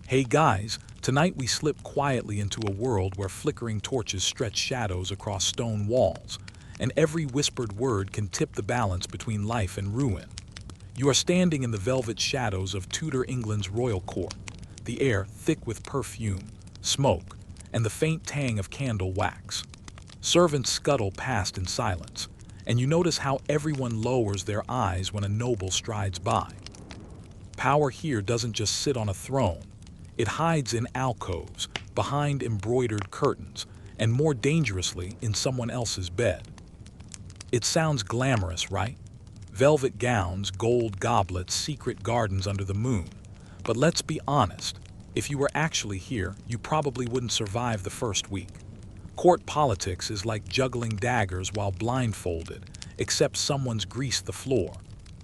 Hey guys, tonight we slip quietly into a world where flickering torches stretch shadows across stone walls, and every whispered word can tip the balance between life and ruin. You are standing in the velvet shadows of Tudor England's royal court, the air thick with perfume, smoke, and the faint tang of candle wax. Servants scuttle past in silence, and you notice how everyone lowers their eyes when a noble strides by. Power here doesn't just sit on a throne. It hides in alcoves, behind embroidered curtains, and more dangerously, in someone else's bed. It sounds glamorous, right? Velvet gowns, gold goblets, secret gardens under the moon. But let's be honest, if you were actually here, you probably wouldn't survive the first week. Court politics is like juggling daggers while blindfolded, except someone's greased the floor.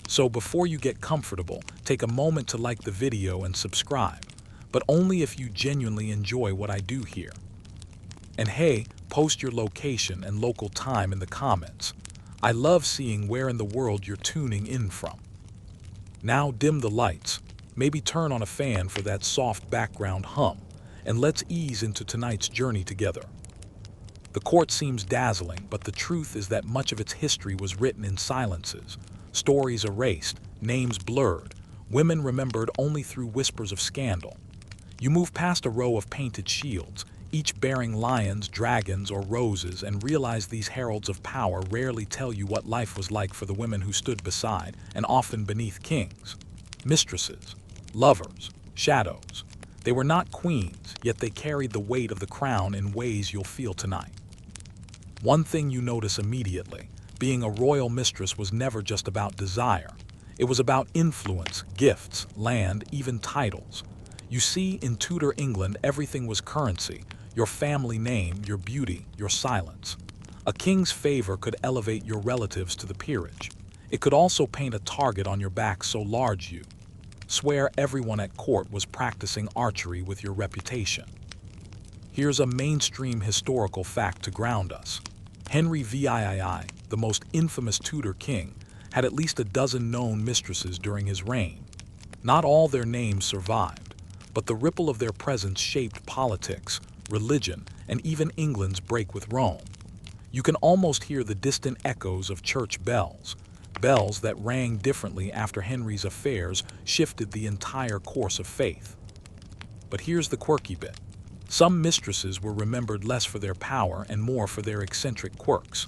So before you get comfortable, take a moment to like the video and subscribe, but only if you genuinely enjoy what I do here. And hey, post your location and local time in the comments. I love seeing where in the world you're tuning in from. Now dim the lights, maybe turn on a fan for that soft background hum, and let's ease into tonight's journey together. The court seems dazzling, but the truth is that much of its history was written in silences, stories erased, names blurred, women remembered only through whispers of scandal. You move past a row of painted shields, each bearing lions, dragons, or roses, and realize these heralds of power rarely tell you what life was like for the women who stood beside, and often beneath kings. Mistresses, lovers, shadows. They were not queens, yet they carried the weight of the crown in ways you'll feel tonight. One thing you notice immediately, being a royal mistress was never just about desire. It was about influence, gifts, land, even titles. You see, in Tudor England, everything was currency: your family name, your beauty, your silence. A king's favor could elevate your relatives to the peerage. It could also paint a target on your back so large you swear everyone at court was practicing archery with your reputation. Here's a mainstream historical fact to ground us. Henry VIII, the most infamous Tudor king, had at least a dozen known mistresses during his reign. Not all their names survived, but the ripple of their presence shaped politics, religion, and even England's break with Rome. You can almost hear the distant echoes of church bells, bells that rang differently after Henry's affairs shifted the entire course of faith. But here's the quirky bit. Some mistresses were remembered less for their power and more for their eccentric quirks.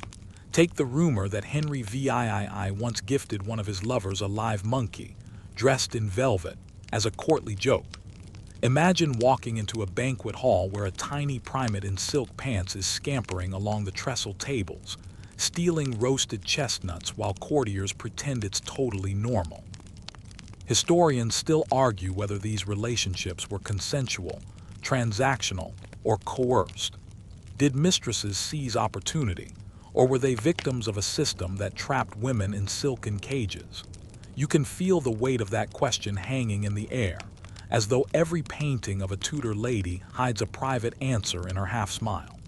Take the rumor that Henry VIII once gifted one of his lovers a live monkey, dressed in velvet, as a courtly joke. Imagine walking into a banquet hall where a tiny primate in silk pants is scampering along the trestle tables, stealing roasted chestnuts while courtiers pretend it's totally normal. Historians still argue whether these relationships were consensual, transactional, or coerced. Did mistresses seize opportunity, or were they victims of a system that trapped women in silken cages? You can feel the weight of that question hanging in the air, as though every painting of a Tudor lady hides a private answer in her half-smile.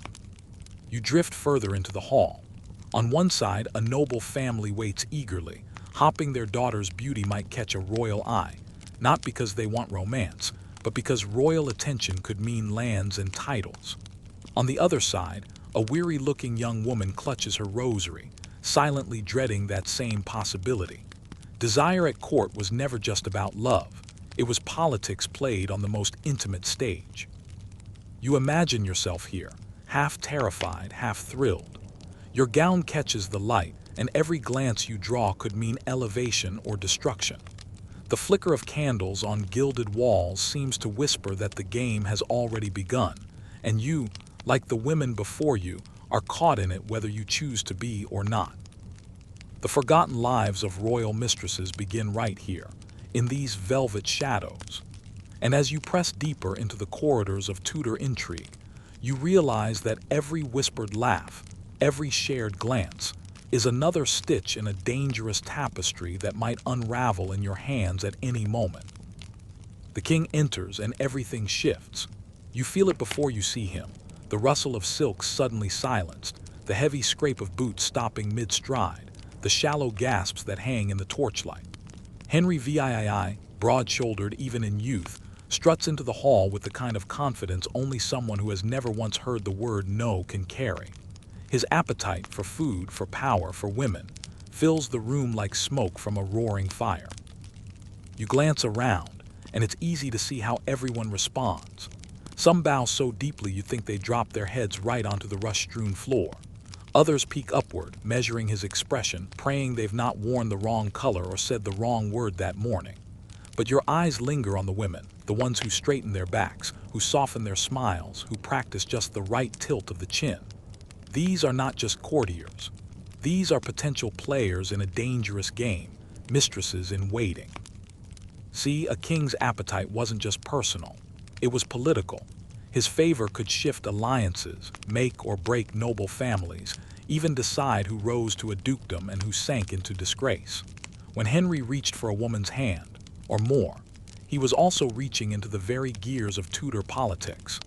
You drift further into the hall. On one side, a noble family waits eagerly, hoping their daughter's beauty might catch a royal eye, not because they want romance, but because royal attention could mean lands and titles. On the other side, a weary-looking young woman clutches her rosary, silently dreading that same possibility. Desire at court was never just about love. It was politics played on the most intimate stage. You imagine yourself here, half terrified, half thrilled. Your gown catches the light, and every glance you draw could mean elevation or destruction. The flicker of candles on gilded walls seems to whisper that the game has already begun, and you, like the women before you, are caught in it whether you choose to be or not. The forgotten lives of royal mistresses begin right here, in these velvet shadows. And as you press deeper into the corridors of Tudor intrigue, you realize that every whispered laugh, every shared glance, is another stitch in a dangerous tapestry that might unravel in your hands at any moment. The king enters and everything shifts. You feel it before you see him, the rustle of silk suddenly silenced, the heavy scrape of boots stopping mid-stride, the shallow gasps that hang in the torchlight. Henry VIII, broad-shouldered even in youth, struts into the hall with the kind of confidence only someone who has never once heard the word no can carry. His appetite for food, for power, for women, fills the room like smoke from a roaring fire. You glance around, and it's easy to see how everyone responds. Some bow so deeply you think they drop their heads right onto the rust-strewn floor. Others peek upward, measuring his expression, praying they've not worn the wrong color or said the wrong word that morning. But your eyes linger on the women, the ones who straighten their backs, who soften their smiles, who practice just the right tilt of the chin. These are not just courtiers. These are potential players in a dangerous game, mistresses in waiting. See, a king's appetite wasn't just personal. It was political. His favor could shift alliances, make or break noble families, even decide who rose to a dukedom and who sank into disgrace. When Henry reached for a woman's hand, or more, he was also reaching into the very gears of Tudor politics.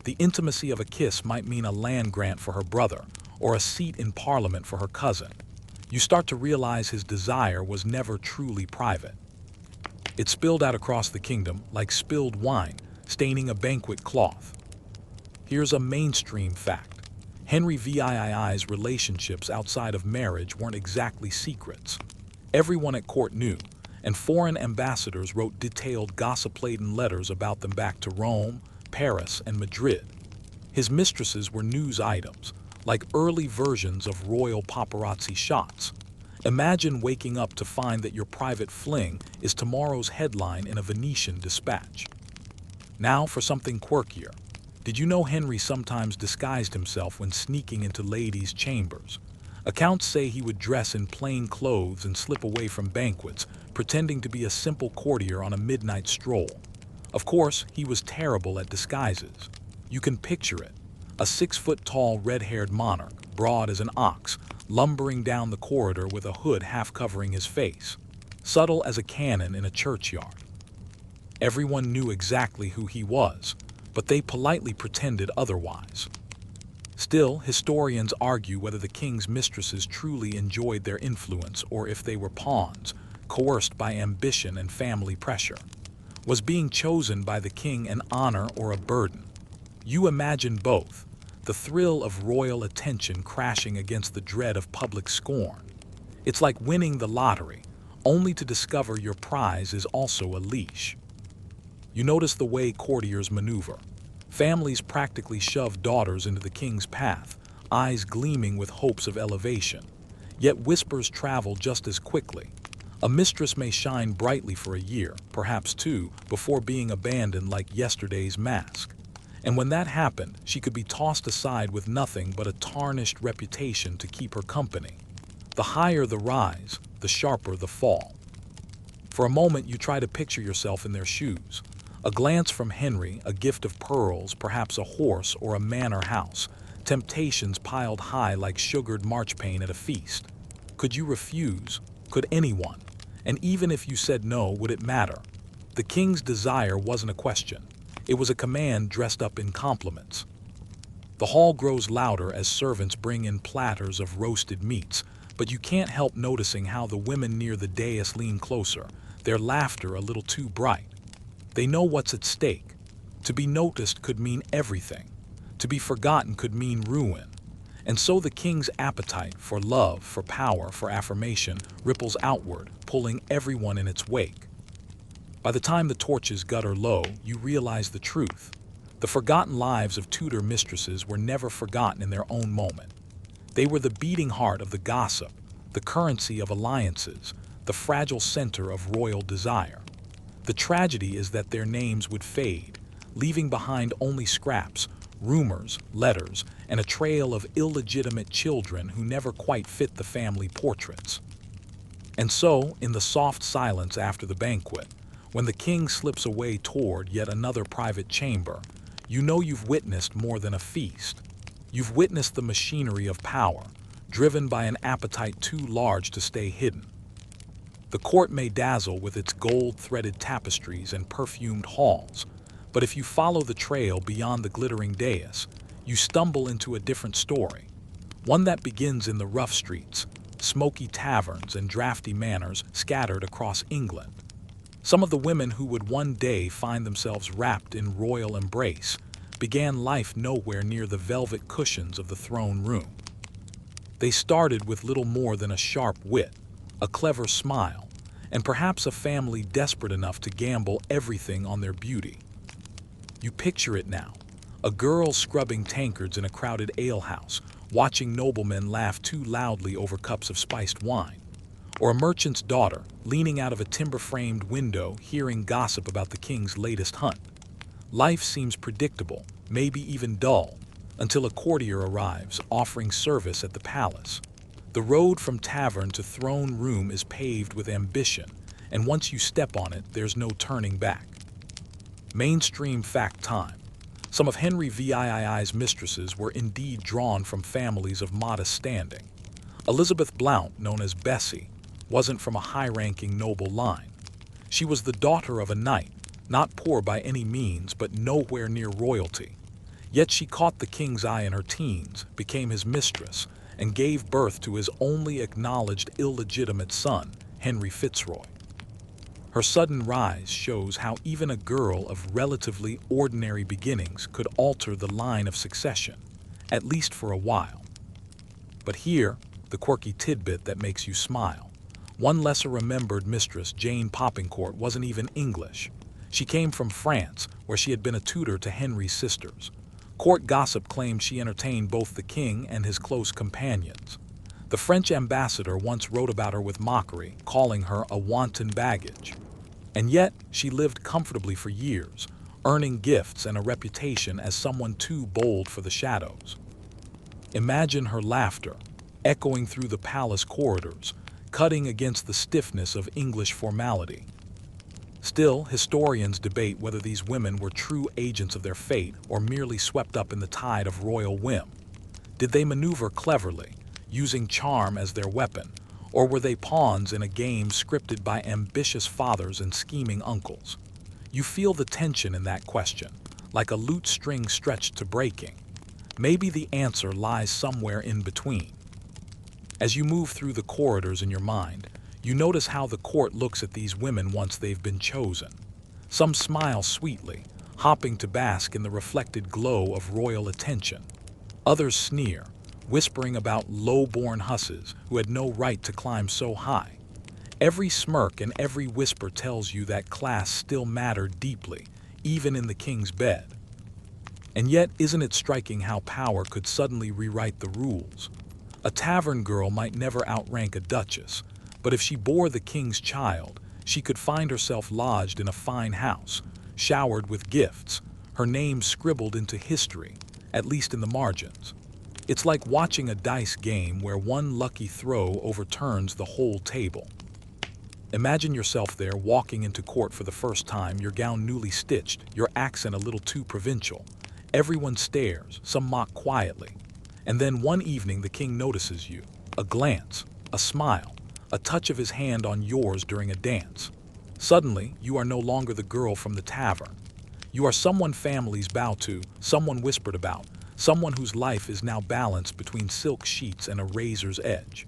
The intimacy of a kiss might mean a land grant for her brother, or a seat in Parliament for her cousin. You start to realize his desire was never truly private. It spilled out across the kingdom like spilled wine, staining a banquet cloth. Here's a mainstream fact. Henry VII's relationships outside of marriage weren't exactly secrets. Everyone at court knew, and foreign ambassadors wrote detailed gossip-laden letters about them back to Rome, Paris, and Madrid. His mistresses were news items, like early versions of royal paparazzi shots. Imagine waking up to find that your private fling is tomorrow's headline in a Venetian dispatch. Now for something quirkier. Did you know Henry sometimes disguised himself when sneaking into ladies' chambers? Accounts say he would dress in plain clothes and slip away from banquets, pretending to be a simple courtier on a midnight stroll. Of course, he was terrible at disguises. You can picture it. A 6-foot-tall red-haired monarch, broad as an ox, lumbering down the corridor with a hood half covering his face, subtle as a cannon in a churchyard. Everyone knew exactly who he was, but they politely pretended otherwise. Still, historians argue whether the king's mistresses truly enjoyed their influence or if they were pawns, coerced by ambition and family pressure. Was being chosen by the king an honor or a burden? You imagine both, the thrill of royal attention crashing against the dread of public scorn. It's like winning the lottery, only to discover your prize is also a leash. You notice the way courtiers maneuver. Families practically shove daughters into the king's path, eyes gleaming with hopes of elevation. Yet whispers travel just as quickly. A mistress may shine brightly for a year, perhaps two, before being abandoned like yesterday's mask. And when that happened, she could be tossed aside with nothing but a tarnished reputation to keep her company. The higher the rise, the sharper the fall. For a moment you try to picture yourself in their shoes. A glance from Henry, a gift of pearls, perhaps a horse or a manor house, temptations piled high like sugared marchpane at a feast. Could you refuse? Could anyone? And even if you said no, would it matter? The king's desire wasn't a question. It was a command dressed up in compliments. The hall grows louder as servants bring in platters of roasted meats, but you can't help noticing how the women near the dais lean closer, their laughter a little too bright. They know what's at stake. To be noticed could mean everything. To be forgotten could mean ruin. And so the king's appetite for love, for power, for affirmation ripples outward, pulling everyone in its wake. By the time the torches gutter low, you realize the truth. The forgotten lives of Tudor mistresses were never forgotten in their own moment. They were the beating heart of the gossip, the currency of alliances, the fragile center of royal desire. The tragedy is that their names would fade, leaving behind only scraps, rumors, letters, and a trail of illegitimate children who never quite fit the family portraits. And so, in the soft silence after the banquet, when the king slips away toward yet another private chamber, you know you've witnessed more than a feast. You've witnessed the machinery of power, driven by an appetite too large to stay hidden. The court may dazzle with its gold-threaded tapestries and perfumed halls, but if you follow the trail beyond the glittering dais, you stumble into a different story, one that begins in the rough streets, smoky taverns and drafty manors scattered across England. Some of the women who would one day find themselves wrapped in royal embrace began life nowhere near the velvet cushions of the throne room. They started with little more than a sharp wit, a clever smile, and perhaps a family desperate enough to gamble everything on their beauty. You picture it now, a girl scrubbing tankards in a crowded alehouse, watching noblemen laugh too loudly over cups of spiced wine, or a merchant's daughter leaning out of a timber-framed window hearing gossip about the king's latest hunt. Life seems predictable, maybe even dull, until a courtier arrives offering service at the palace. The road from tavern to throne room is paved with ambition, and once you step on it, there's no turning back. Mainstream fact time. Some of Henry VII's mistresses were indeed drawn from families of modest standing. Elizabeth Blount, known as Bessie, wasn't from a high-ranking noble line. She was the daughter of a knight, not poor by any means, but nowhere near royalty. Yet she caught the king's eye in her teens, became his mistress, and gave birth to his only acknowledged illegitimate son, Henry Fitzroy. Her sudden rise shows how even a girl of relatively ordinary beginnings could alter the line of succession, at least for a while. But here, the quirky tidbit that makes you smile. One lesser-remembered mistress, Jane Poppincourt, wasn't even English. She came from France, where she had been a tutor to Henry's sisters. Court gossip claimed she entertained both the king and his close companions. The French ambassador once wrote about her with mockery, calling her a wanton baggage. And yet, she lived comfortably for years, earning gifts and a reputation as someone too bold for the shadows. Imagine her laughter, echoing through the palace corridors, cutting against the stiffness of English formality. Still, historians debate whether these women were true agents of their fate or merely swept up in the tide of royal whim. Did they maneuver cleverly, using charm as their weapon, or were they pawns in a game scripted by ambitious fathers and scheming uncles? You feel the tension in that question, like a lute string stretched to breaking. Maybe the answer lies somewhere in between. As you move through the corridors in your mind, you notice how the court looks at these women once they've been chosen. Some smile sweetly, hopping to bask in the reflected glow of royal attention. Others sneer, whispering about low-born husses who had no right to climb so high. Every smirk and every whisper tells you that class still mattered deeply, even in the king's bed. And yet, isn't it striking how power could suddenly rewrite the rules? A tavern girl might never outrank a duchess, but if she bore the king's child, she could find herself lodged in a fine house, showered with gifts, her name scribbled into history, at least in the margins. It's like watching a dice game where one lucky throw overturns the whole table. Imagine yourself there walking into court for the first time, your gown newly stitched, your accent a little too provincial. Everyone stares, some mock quietly. And then one evening the king notices you, a glance, a smile, a touch of his hand on yours during a dance. Suddenly, you are no longer the girl from the tavern. You are someone families bow to, someone whispered about, someone whose life is now balanced between silk sheets and a razor's edge.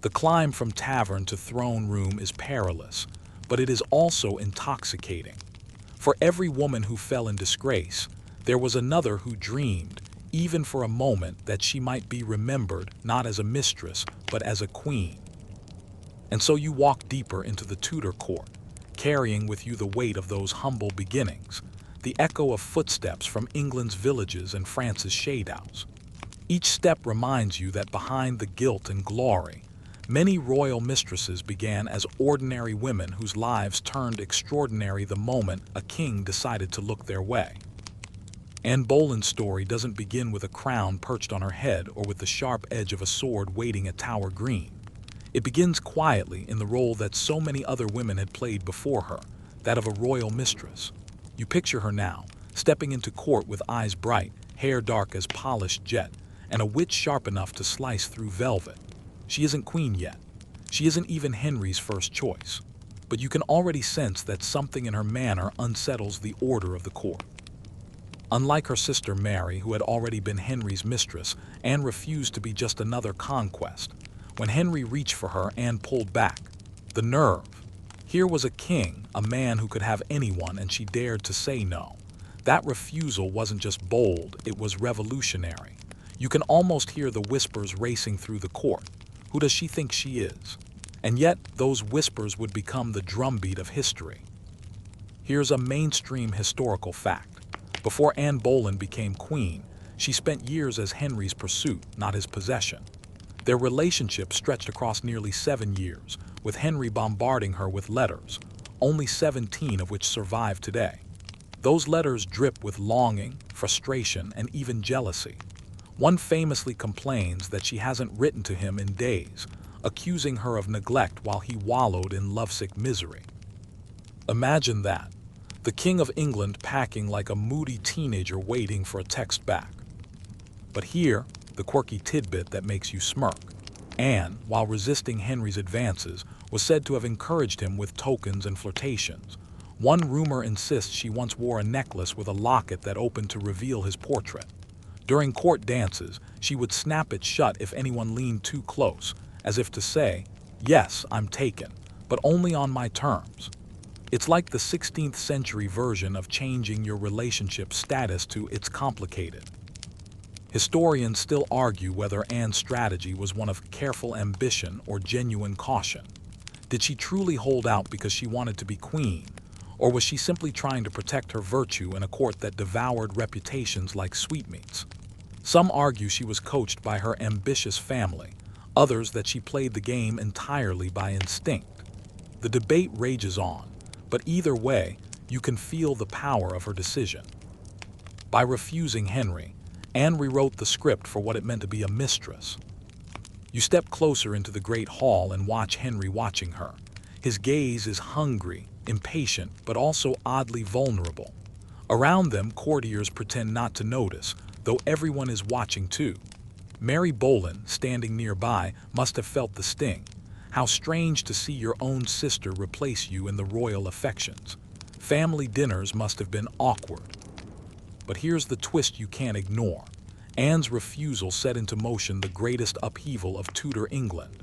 The climb from tavern to throne room is perilous, but it is also intoxicating. For every woman who fell in disgrace, there was another who dreamed, even for a moment, that she might be remembered not as a mistress, but as a queen. And so you walk deeper into the Tudor court, carrying with you the weight of those humble beginnings, the echo of footsteps from England's villages and France's shadeouts. Each step reminds you that behind the gilt and glory, many royal mistresses began as ordinary women whose lives turned extraordinary the moment a king decided to look their way. Anne Boleyn's story doesn't begin with a crown perched on her head or with the sharp edge of a sword waiting at Tower Green. It begins quietly in the role that so many other women had played before her, that of a royal mistress. You picture her now, stepping into court with eyes bright, hair dark as polished jet, and a wit sharp enough to slice through velvet. She isn't queen yet. She isn't even Henry's first choice. But you can already sense that something in her manner unsettles the order of the court. Unlike her sister Mary, who had already been Henry's mistress, Anne refused to be just another conquest. When Henry reached for her, Anne pulled back. The nerve. Here was a king, a man who could have anyone, and she dared to say no. That refusal wasn't just bold, it was revolutionary. You can almost hear the whispers racing through the court. Who does she think she is? And yet, those whispers would become the drumbeat of history. Here's a mainstream historical fact. Before Anne Boleyn became queen, she spent years as Henry's pursuit, not his possession. Their relationship stretched across nearly 7 years, with Henry bombarding her with letters, only 17 of which survive today. Those letters drip with longing, frustration, and even jealousy. One famously complains that she hasn't written to him in days, accusing her of neglect while he wallowed in lovesick misery. Imagine that. The King of England packing like a moody teenager waiting for a text back. But here, the quirky tidbit that makes you smirk. Anne, while resisting Henry's advances, was said to have encouraged him with tokens and flirtations. One rumor insists she once wore a necklace with a locket that opened to reveal his portrait. During court dances, she would snap it shut if anyone leaned too close, as if to say, "Yes, I'm taken, but only on my terms." It's like the 16th century version of changing your relationship status to "it's complicated." Historians still argue whether Anne's strategy was one of careful ambition or genuine caution. Did she truly hold out because she wanted to be queen, or was she simply trying to protect her virtue in a court that devoured reputations like sweetmeats? Some argue she was coached by her ambitious family, others that she played the game entirely by instinct. The debate rages on, but either way, you can feel the power of her decision. By refusing Henry, Anne rewrote the script for what it meant to be a mistress. You step closer into the great hall and watch Henry watching her. His gaze is hungry, impatient, but also oddly vulnerable. Around them, courtiers pretend not to notice, though everyone is watching too. Mary Boleyn, standing nearby, must have felt the sting. How strange to see your own sister replace you in the royal affections. Family dinners must have been awkward. But here's the twist you can't ignore. Anne's refusal set into motion the greatest upheaval of Tudor England.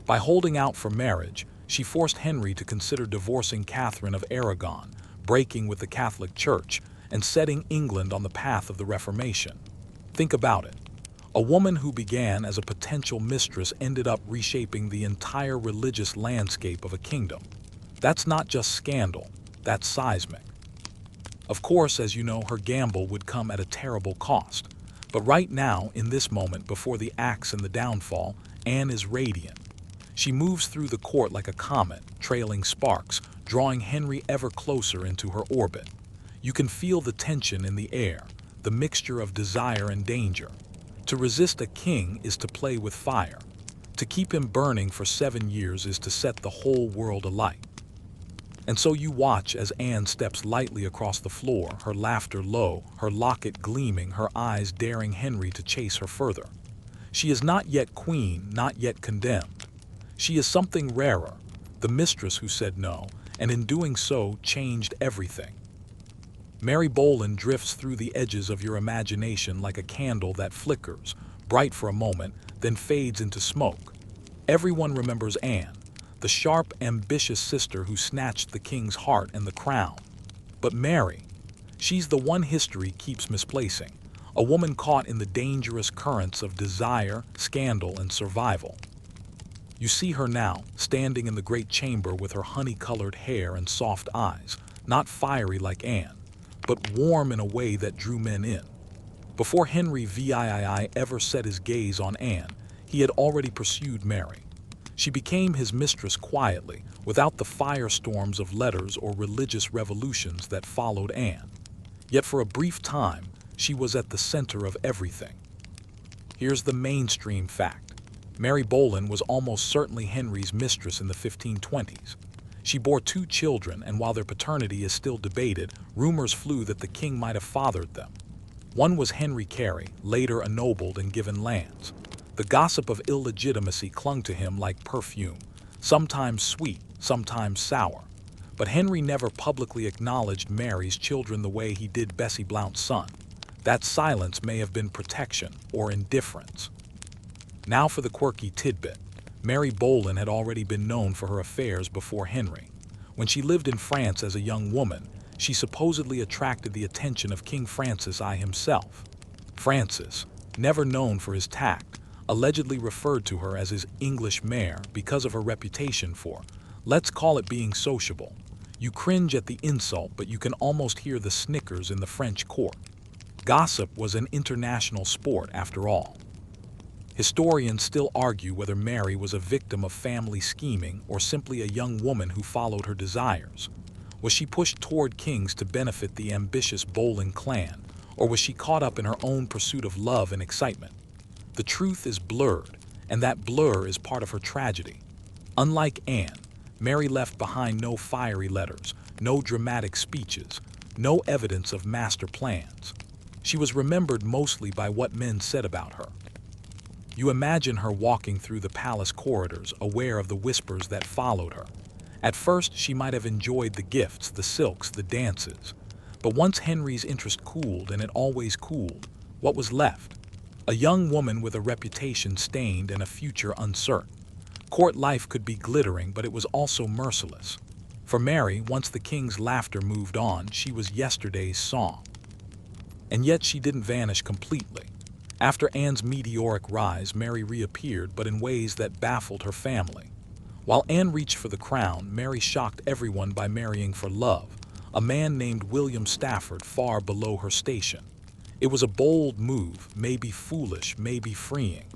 By holding out for marriage, she forced Henry to consider divorcing Catherine of Aragon, breaking with the Catholic Church, and setting England on the path of the Reformation. Think about it. A woman who began as a potential mistress ended up reshaping the entire religious landscape of a kingdom. That's not just scandal, that's seismic. Of course, as you know, her gamble would come at a terrible cost. But right now, in this moment before the axe and the downfall, Anne is radiant. She moves through the court like a comet, trailing sparks, drawing Henry ever closer into her orbit. You can feel the tension in the air, the mixture of desire and danger. To resist a king is to play with fire. To keep him burning for 7 years is to set the whole world alight. And so you watch as Anne steps lightly across the floor, her laughter low, her locket gleaming, her eyes daring Henry to chase her further. She is not yet queen, not yet condemned. She is something rarer, the mistress who said no, and in doing so changed everything. Mary Boleyn drifts through the edges of your imagination like a candle that flickers, bright for a moment, then fades into smoke. Everyone remembers Anne, the sharp, ambitious sister who snatched the king's heart and the crown. But Mary, she's the one history keeps misplacing, a woman caught in the dangerous currents of desire, scandal, and survival. You see her now, standing in the great chamber with her honey-colored hair and soft eyes, not fiery like Anne, but warm in a way that drew men in. Before Henry VIII ever set his gaze on Anne, he had already pursued Mary. She became his mistress quietly, without the firestorms of letters or religious revolutions that followed Anne. Yet for a brief time, she was at the center of everything. Here's the mainstream fact. Mary Boleyn was almost certainly Henry's mistress in the 1520s. She bore 2 children, and while their paternity is still debated, rumors flew that the king might have fathered them. One was Henry Carey, later ennobled and given lands. The gossip of illegitimacy clung to him like perfume, sometimes sweet, sometimes sour. But Henry never publicly acknowledged Mary's children the way he did Bessie Blount's son. That silence may have been protection or indifference. Now for the quirky tidbit. Mary Boleyn had already been known for her affairs before Henry. When she lived in France as a young woman, she supposedly attracted the attention of King Francis I himself. Francis, never known for his tact, allegedly referred to her as his English mare because of her reputation for, let's call it, being sociable. You cringe at the insult, but you can almost hear the snickers in the French court. Gossip was an international sport after all. Historians still argue whether Mary was a victim of family scheming or simply a young woman who followed her desires. Was she pushed toward kings to benefit the ambitious Boleyn clan, or was she caught up in her own pursuit of love and excitement? The truth is blurred, and that blur is part of her tragedy. Unlike Anne, Mary left behind no fiery letters, no dramatic speeches, no evidence of master plans. She was remembered mostly by what men said about her. You imagine her walking through the palace corridors, aware of the whispers that followed her. At first, she might have enjoyed the gifts, the silks, the dances. But once Henry's interest cooled, and it always cooled, what was left? A young woman with a reputation stained and a future uncertain. Court life could be glittering, but it was also merciless. For Mary, once the king's laughter moved on, she was yesterday's song. And yet she didn't vanish completely. After Anne's meteoric rise, Mary reappeared, but in ways that baffled her family. While Anne reached for the crown, Mary shocked everyone by marrying for love, a man named William Stafford, far below her station. It was a bold move, maybe foolish, maybe freeing.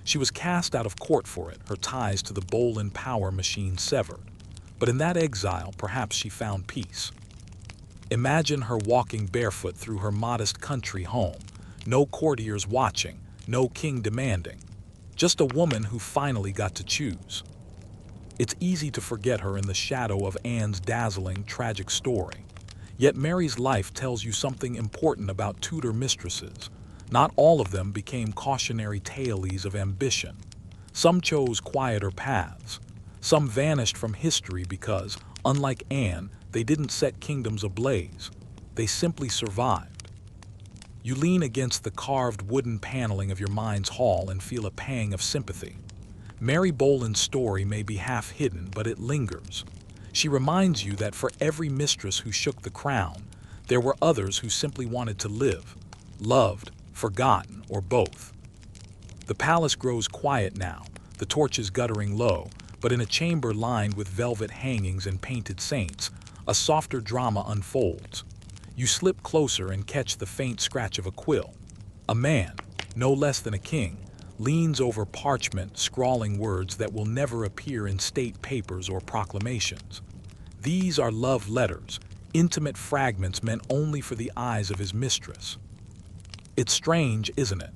She was cast out of court for it, her ties to the Boleyn power machine severed. But in that exile, perhaps she found peace. Imagine her walking barefoot through her modest country home. No courtiers watching, no king demanding. Just a woman who finally got to choose. It's easy to forget her in the shadow of Anne's dazzling, tragic story. Yet Mary's life tells you something important about Tudor mistresses. Not all of them became cautionary tales of ambition. Some chose quieter paths. Some vanished from history because, unlike Anne, they didn't set kingdoms ablaze. They simply survived. You lean against the carved wooden paneling of your mind's hall and feel a pang of sympathy. Mary Boleyn's story may be half hidden, but it lingers. She reminds you that for every mistress who shook the crown, there were others who simply wanted to live, loved, forgotten, or both. The palace grows quiet now, the torches guttering low, but in a chamber lined with velvet hangings and painted saints, a softer drama unfolds. You slip closer and catch the faint scratch of a quill. A man, no less than a king, leans over parchment, scrawling words that will never appear in state papers or proclamations. These are love letters, intimate fragments meant only for the eyes of his mistress. It's strange, isn't it?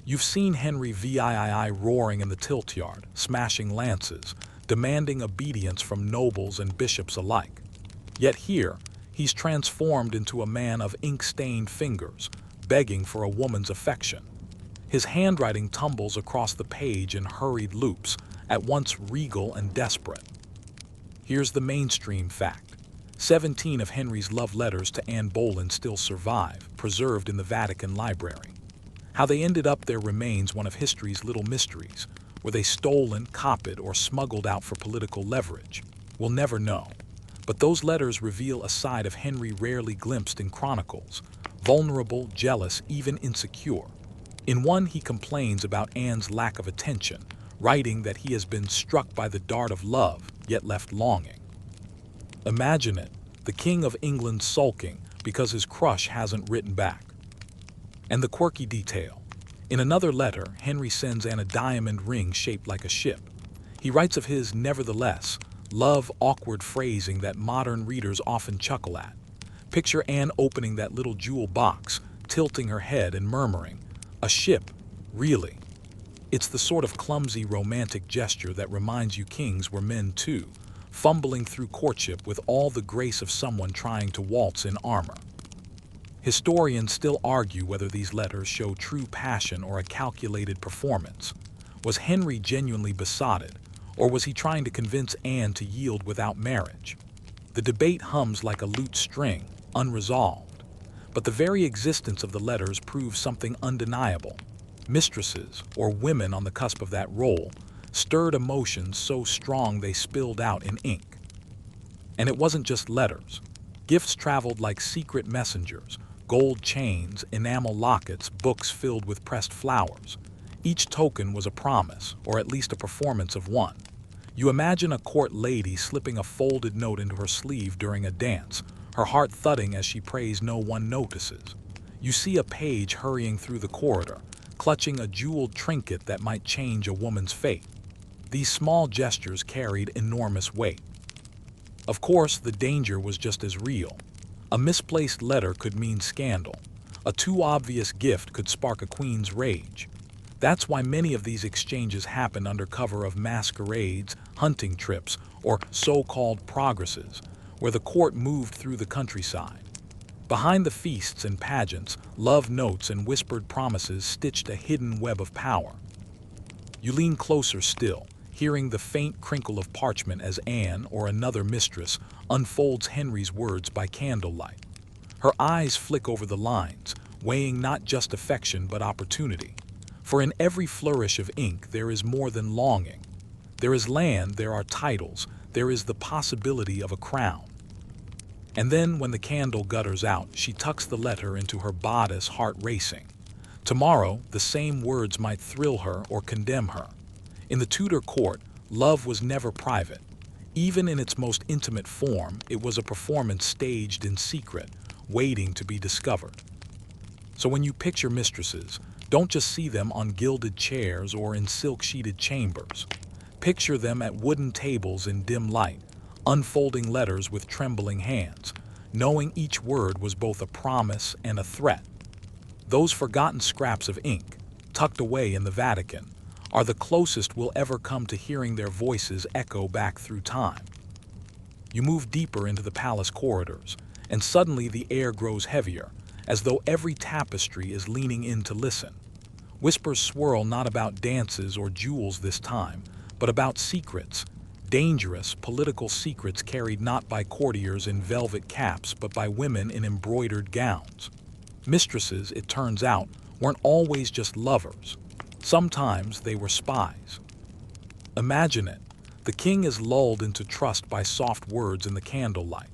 You've seen Henry VIII roaring in the tilt yard, smashing lances, demanding obedience from nobles and bishops alike. Yet here, he's transformed into a man of ink-stained fingers, begging for a woman's affection. His handwriting tumbles across the page in hurried loops, at once regal and desperate. Here's the mainstream fact. 17 of Henry's love letters to Anne Boleyn still survive, preserved in the Vatican Library. How they ended up there remains one of history's little mysteries. Were they stolen, copied, or smuggled out for political leverage? We'll never know. But those letters reveal a side of Henry rarely glimpsed in chronicles, vulnerable, jealous, even insecure. In one, he complains about Anne's lack of attention, writing that he has been struck by the dart of love, yet left longing. Imagine it, the King of England sulking because his crush hasn't written back. And the quirky detail. In another letter, Henry sends Anne a diamond ring shaped like a ship. He writes of his nevertheless, love awkward phrasing that modern readers often chuckle at. Picture Anne opening that little jewel box, tilting her head and murmuring, "A ship, really?" It's the sort of clumsy romantic gesture that reminds you kings were men too, fumbling through courtship with all the grace of someone trying to waltz in armor. Historians still argue whether these letters show true passion or a calculated performance. Was Henry genuinely besotted, or was he trying to convince Anne to yield without marriage? The debate hums like a lute string, unresolved. But the very existence of the letters proves something undeniable. Mistresses, or women on the cusp of that role, stirred emotions so strong they spilled out in ink. And it wasn't just letters. Gifts traveled like secret messengers: gold chains, enamel lockets, books filled with pressed flowers. Each token was a promise, or at least a performance of one. You imagine a court lady slipping a folded note into her sleeve during a dance, her heart thudding as she prays no one notices. You see a page hurrying through the corridor, clutching a jeweled trinket that might change a woman's fate. These small gestures carried enormous weight. Of course, the danger was just as real. A misplaced letter could mean scandal. A too obvious gift could spark a queen's rage. That's why many of these exchanges happened under cover of masquerades, hunting trips, or so-called progresses, where the court moved through the countryside. Behind the feasts and pageants, love notes and whispered promises stitched a hidden web of power. You lean closer still, hearing the faint crinkle of parchment as Anne, or another mistress, unfolds Henry's words by candlelight. Her eyes flick over the lines, weighing not just affection but opportunity. For in every flourish of ink there is more than longing. There is land, there are titles, there is the possibility of a crown. And then, when the candle gutters out, she tucks the letter into her bodice, heart racing. Tomorrow, the same words might thrill her or condemn her. In the Tudor court, love was never private. Even in its most intimate form, it was a performance staged in secret, waiting to be discovered. So when you picture mistresses, don't just see them on gilded chairs or in silk-sheeted chambers. Picture them at wooden tables in dim light, unfolding letters with trembling hands, knowing each word was both a promise and a threat. Those forgotten scraps of ink, tucked away in the Vatican, are the closest we'll ever come to hearing their voices echo back through time. You move deeper into the palace corridors, and suddenly the air grows heavier, as though every tapestry is leaning in to listen. Whispers swirl not about dances or jewels this time, but about secrets, dangerous political secrets carried not by courtiers in velvet caps, but by women in embroidered gowns. Mistresses, it turns out, weren't always just lovers. Sometimes they were spies. Imagine it. The king is lulled into trust by soft words in the candlelight.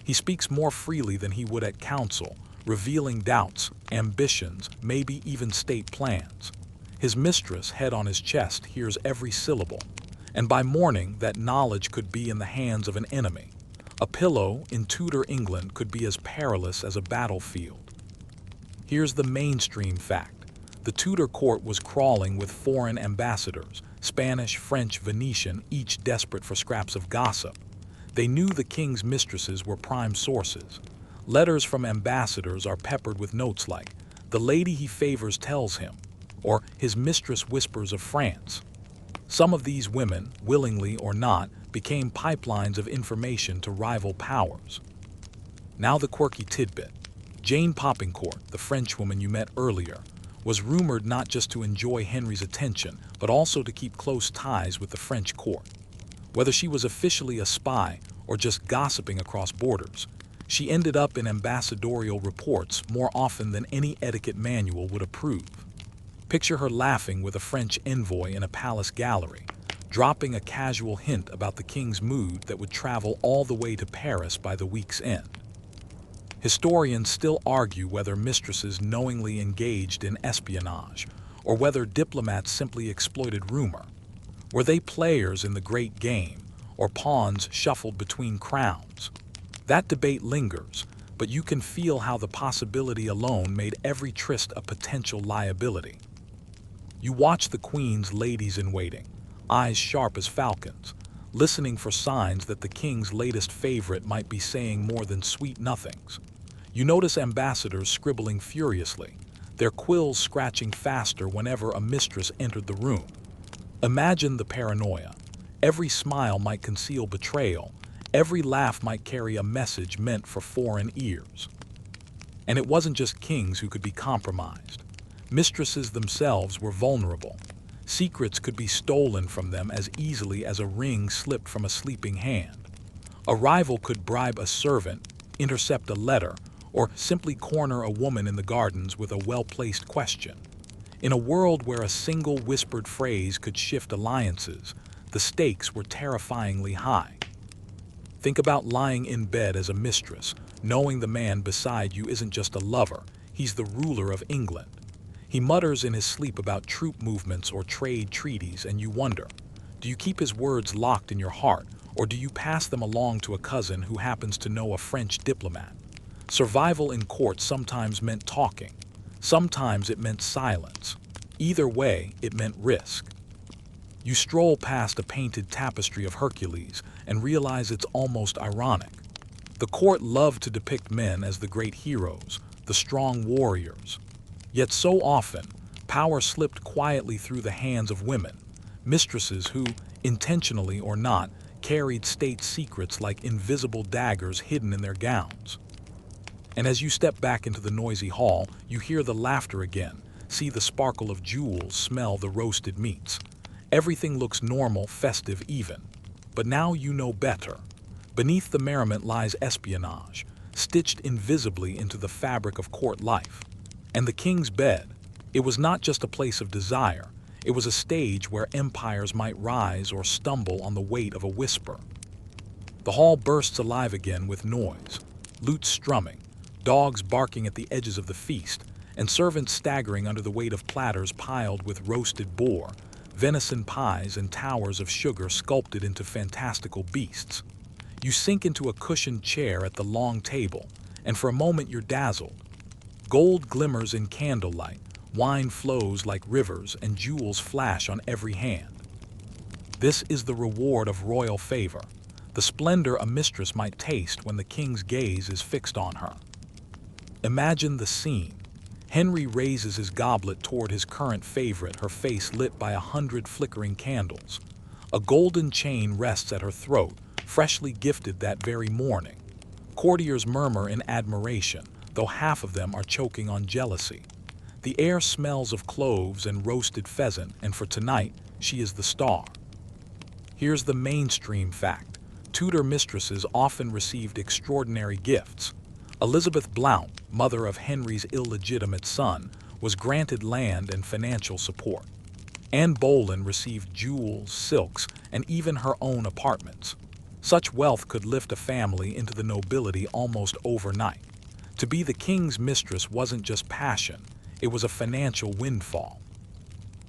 He speaks more freely than he would at council, revealing doubts, ambitions, maybe even state plans. His mistress, head on his chest, hears every syllable. And by morning, that knowledge could be in the hands of an enemy. A pillow in Tudor England could be as perilous as a battlefield. Here's the mainstream fact. The Tudor court was crawling with foreign ambassadors, Spanish, French, Venetian, each desperate for scraps of gossip. They knew the king's mistresses were prime sources. Letters from ambassadors are peppered with notes like, "The lady he favors tells him," or "His mistress whispers of France." Some of these women, willingly or not, became pipelines of information to rival powers. Now the quirky tidbit. Jane Poppincourt, the Frenchwoman you met earlier, was rumored not just to enjoy Henry's attention, but also to keep close ties with the French court. Whether she was officially a spy or just gossiping across borders, she ended up in ambassadorial reports more often than any etiquette manual would approve. Picture her laughing with a French envoy in a palace gallery, dropping a casual hint about the king's mood that would travel all the way to Paris by the week's end. Historians still argue whether mistresses knowingly engaged in espionage, or whether diplomats simply exploited rumor. Were they players in the great game, or pawns shuffled between crowns? That debate lingers, but you can feel how the possibility alone made every tryst a potential liability. You watch the Queen's ladies-in-waiting, eyes sharp as falcons, listening for signs that the king's latest favorite might be saying more than sweet nothings. You notice ambassadors scribbling furiously, their quills scratching faster whenever a mistress entered the room. Imagine the paranoia. Every smile might conceal betrayal, every laugh might carry a message meant for foreign ears. And it wasn't just kings who could be compromised. Mistresses themselves were vulnerable. Secrets could be stolen from them as easily as a ring slipped from a sleeping hand. A rival could bribe a servant, intercept a letter, or simply corner a woman in the gardens with a well-placed question. In a world where a single whispered phrase could shift alliances, the stakes were terrifyingly high. Think about lying in bed as a mistress, knowing the man beside you isn't just a lover, he's the ruler of England. He mutters in his sleep about troop movements or trade treaties, and you wonder, do you keep his words locked in your heart, or do you pass them along to a cousin who happens to know a French diplomat? Survival in court sometimes meant talking. Sometimes it meant silence. Either way, it meant risk. You stroll past a painted tapestry of Hercules and realize it's almost ironic. The court loved to depict men as the great heroes, the strong warriors. Yet so often, power slipped quietly through the hands of women, mistresses who, intentionally or not, carried state secrets like invisible daggers hidden in their gowns. And as you step back into the noisy hall, you hear the laughter again, see the sparkle of jewels, smell the roasted meats. Everything looks normal, festive even. But now you know better. Beneath the merriment lies espionage, stitched invisibly into the fabric of court life. And the king's bed, it was not just a place of desire, it was a stage where empires might rise or stumble on the weight of a whisper. The hall bursts alive again with noise, lute strumming, dogs barking at the edges of the feast, and servants staggering under the weight of platters piled with roasted boar, venison pies, and towers of sugar sculpted into fantastical beasts. You sink into a cushioned chair at the long table, and for a moment you're dazzled. Gold glimmers in candlelight, wine flows like rivers, and jewels flash on every hand. This is the reward of royal favor, the splendor a mistress might taste when the king's gaze is fixed on her. Imagine the scene. Henry raises his goblet toward his current favorite, her face lit by 100 flickering candles. A golden chain rests at her throat, freshly gifted that very morning. Courtiers murmur in admiration, though half of them are choking on jealousy. The air smells of cloves and roasted pheasant, and for tonight, she is the star. Here's the mainstream fact. Tudor mistresses often received extraordinary gifts. Elizabeth Blount, mother of Henry's illegitimate son, was granted land and financial support. Anne Boleyn received jewels, silks, and even her own apartments. Such wealth could lift a family into the nobility almost overnight. To be the king's mistress wasn't just passion, it was a financial windfall.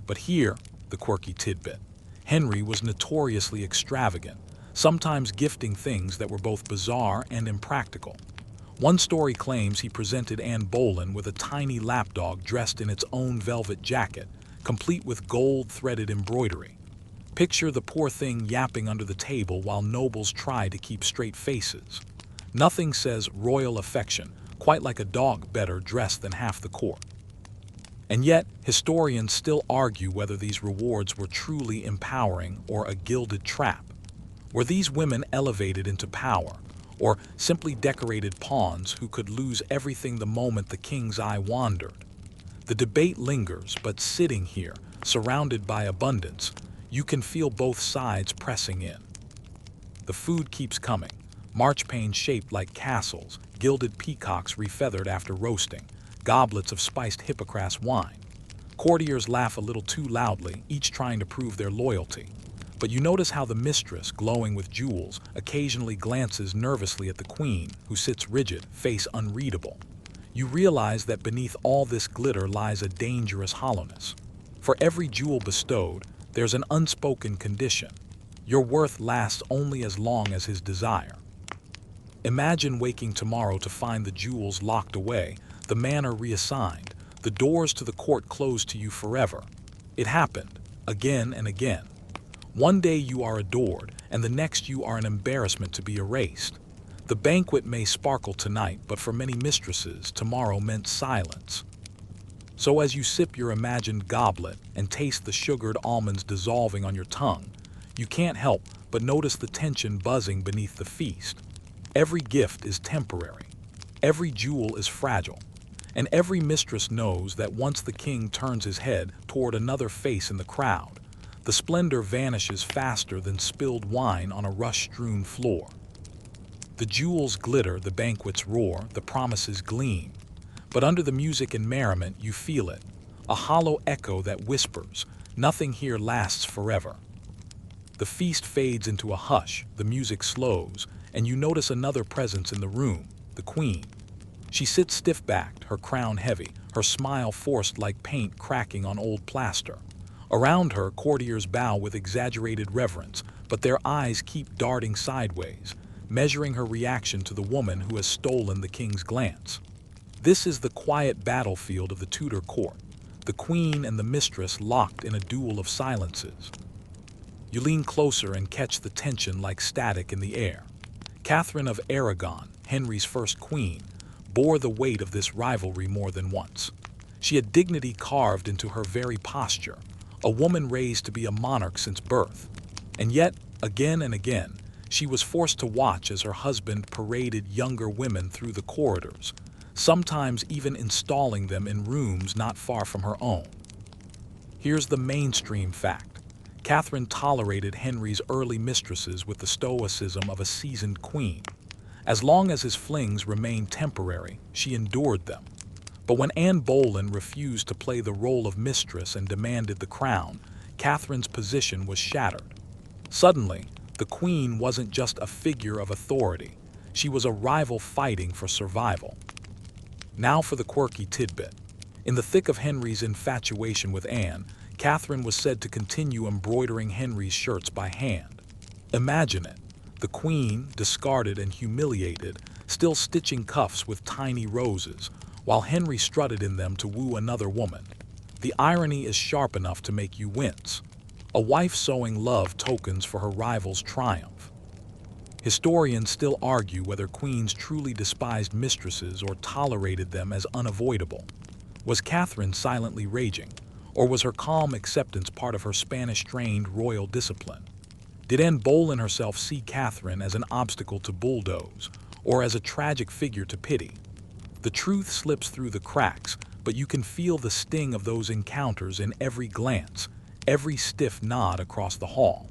But here, the quirky tidbit, Henry was notoriously extravagant, sometimes gifting things that were both bizarre and impractical. One story claims he presented Anne Boleyn with a tiny lapdog dressed in its own velvet jacket, complete with gold-threaded embroidery. Picture the poor thing yapping under the table while nobles try to keep straight faces. Nothing says royal affection quite like a dog better dressed than half the court. And yet, historians still argue whether these rewards were truly empowering or a gilded trap. Were these women elevated into power, or simply decorated pawns who could lose everything the moment the king's eye wandered? The debate lingers, but sitting here, surrounded by abundance, you can feel both sides pressing in. The food keeps coming, marchpanes shaped like castles, gilded peacocks refeathered after roasting, goblets of spiced Hippocras wine. Courtiers laugh a little too loudly, each trying to prove their loyalty. But you notice how the mistress, glowing with jewels, occasionally glances nervously at the queen, who sits rigid, face unreadable. You realize that beneath all this glitter lies a dangerous hollowness. For every jewel bestowed, there's an unspoken condition. Your worth lasts only as long as his desire. Imagine waking tomorrow to find the jewels locked away, the manor reassigned, the doors to the court closed to you forever. It happened, again and again. One day you are adored, and the next you are an embarrassment to be erased. The banquet may sparkle tonight, but for many mistresses, tomorrow meant silence. So as you sip your imagined goblet and taste the sugared almonds dissolving on your tongue, you can't help but notice the tension buzzing beneath the feast. Every gift is temporary, every jewel is fragile, and every mistress knows that once the king turns his head toward another face in the crowd, the splendor vanishes faster than spilled wine on a rush-strewn floor. The jewels glitter, the banquets roar, the promises gleam. But under the music and merriment, you feel it, a hollow echo that whispers, nothing here lasts forever. The feast fades into a hush, the music slows, and you notice another presence in the room, the Queen. She sits stiff-backed, her crown heavy, her smile forced like paint cracking on old plaster. Around her, courtiers bow with exaggerated reverence, but their eyes keep darting sideways, measuring her reaction to the woman who has stolen the king's glance. This is the quiet battlefield of the Tudor court, the Queen and the mistress locked in a duel of silences. You lean closer and catch the tension like static in the air. Catherine of Aragon, Henry's first queen, bore the weight of this rivalry more than once. She had dignity carved into her very posture, a woman raised to be a monarch since birth. And yet, again and again, she was forced to watch as her husband paraded younger women through the corridors, sometimes even installing them in rooms not far from her own. Here's the mainstream fact. Catherine tolerated Henry's early mistresses with the stoicism of a seasoned queen. As long as his flings remained temporary, she endured them. But when Anne Boleyn refused to play the role of mistress and demanded the crown, Catherine's position was shattered. Suddenly, the Queen wasn't just a figure of authority. She was a rival fighting for survival. Now for the quirky tidbit. In the thick of Henry's infatuation with Anne, Catherine was said to continue embroidering Henry's shirts by hand. Imagine it, the Queen, discarded and humiliated, still stitching cuffs with tiny roses, while Henry strutted in them to woo another woman. The irony is sharp enough to make you wince. A wife sewing love tokens for her rival's triumph. Historians still argue whether queens truly despised mistresses or tolerated them as unavoidable. Was Catherine silently raging, or was her calm acceptance part of her Spanish-trained royal discipline? Did Anne Boleyn herself see Catherine as an obstacle to bulldoze, or as a tragic figure to pity? The truth slips through the cracks, but you can feel the sting of those encounters in every glance, every stiff nod across the hall.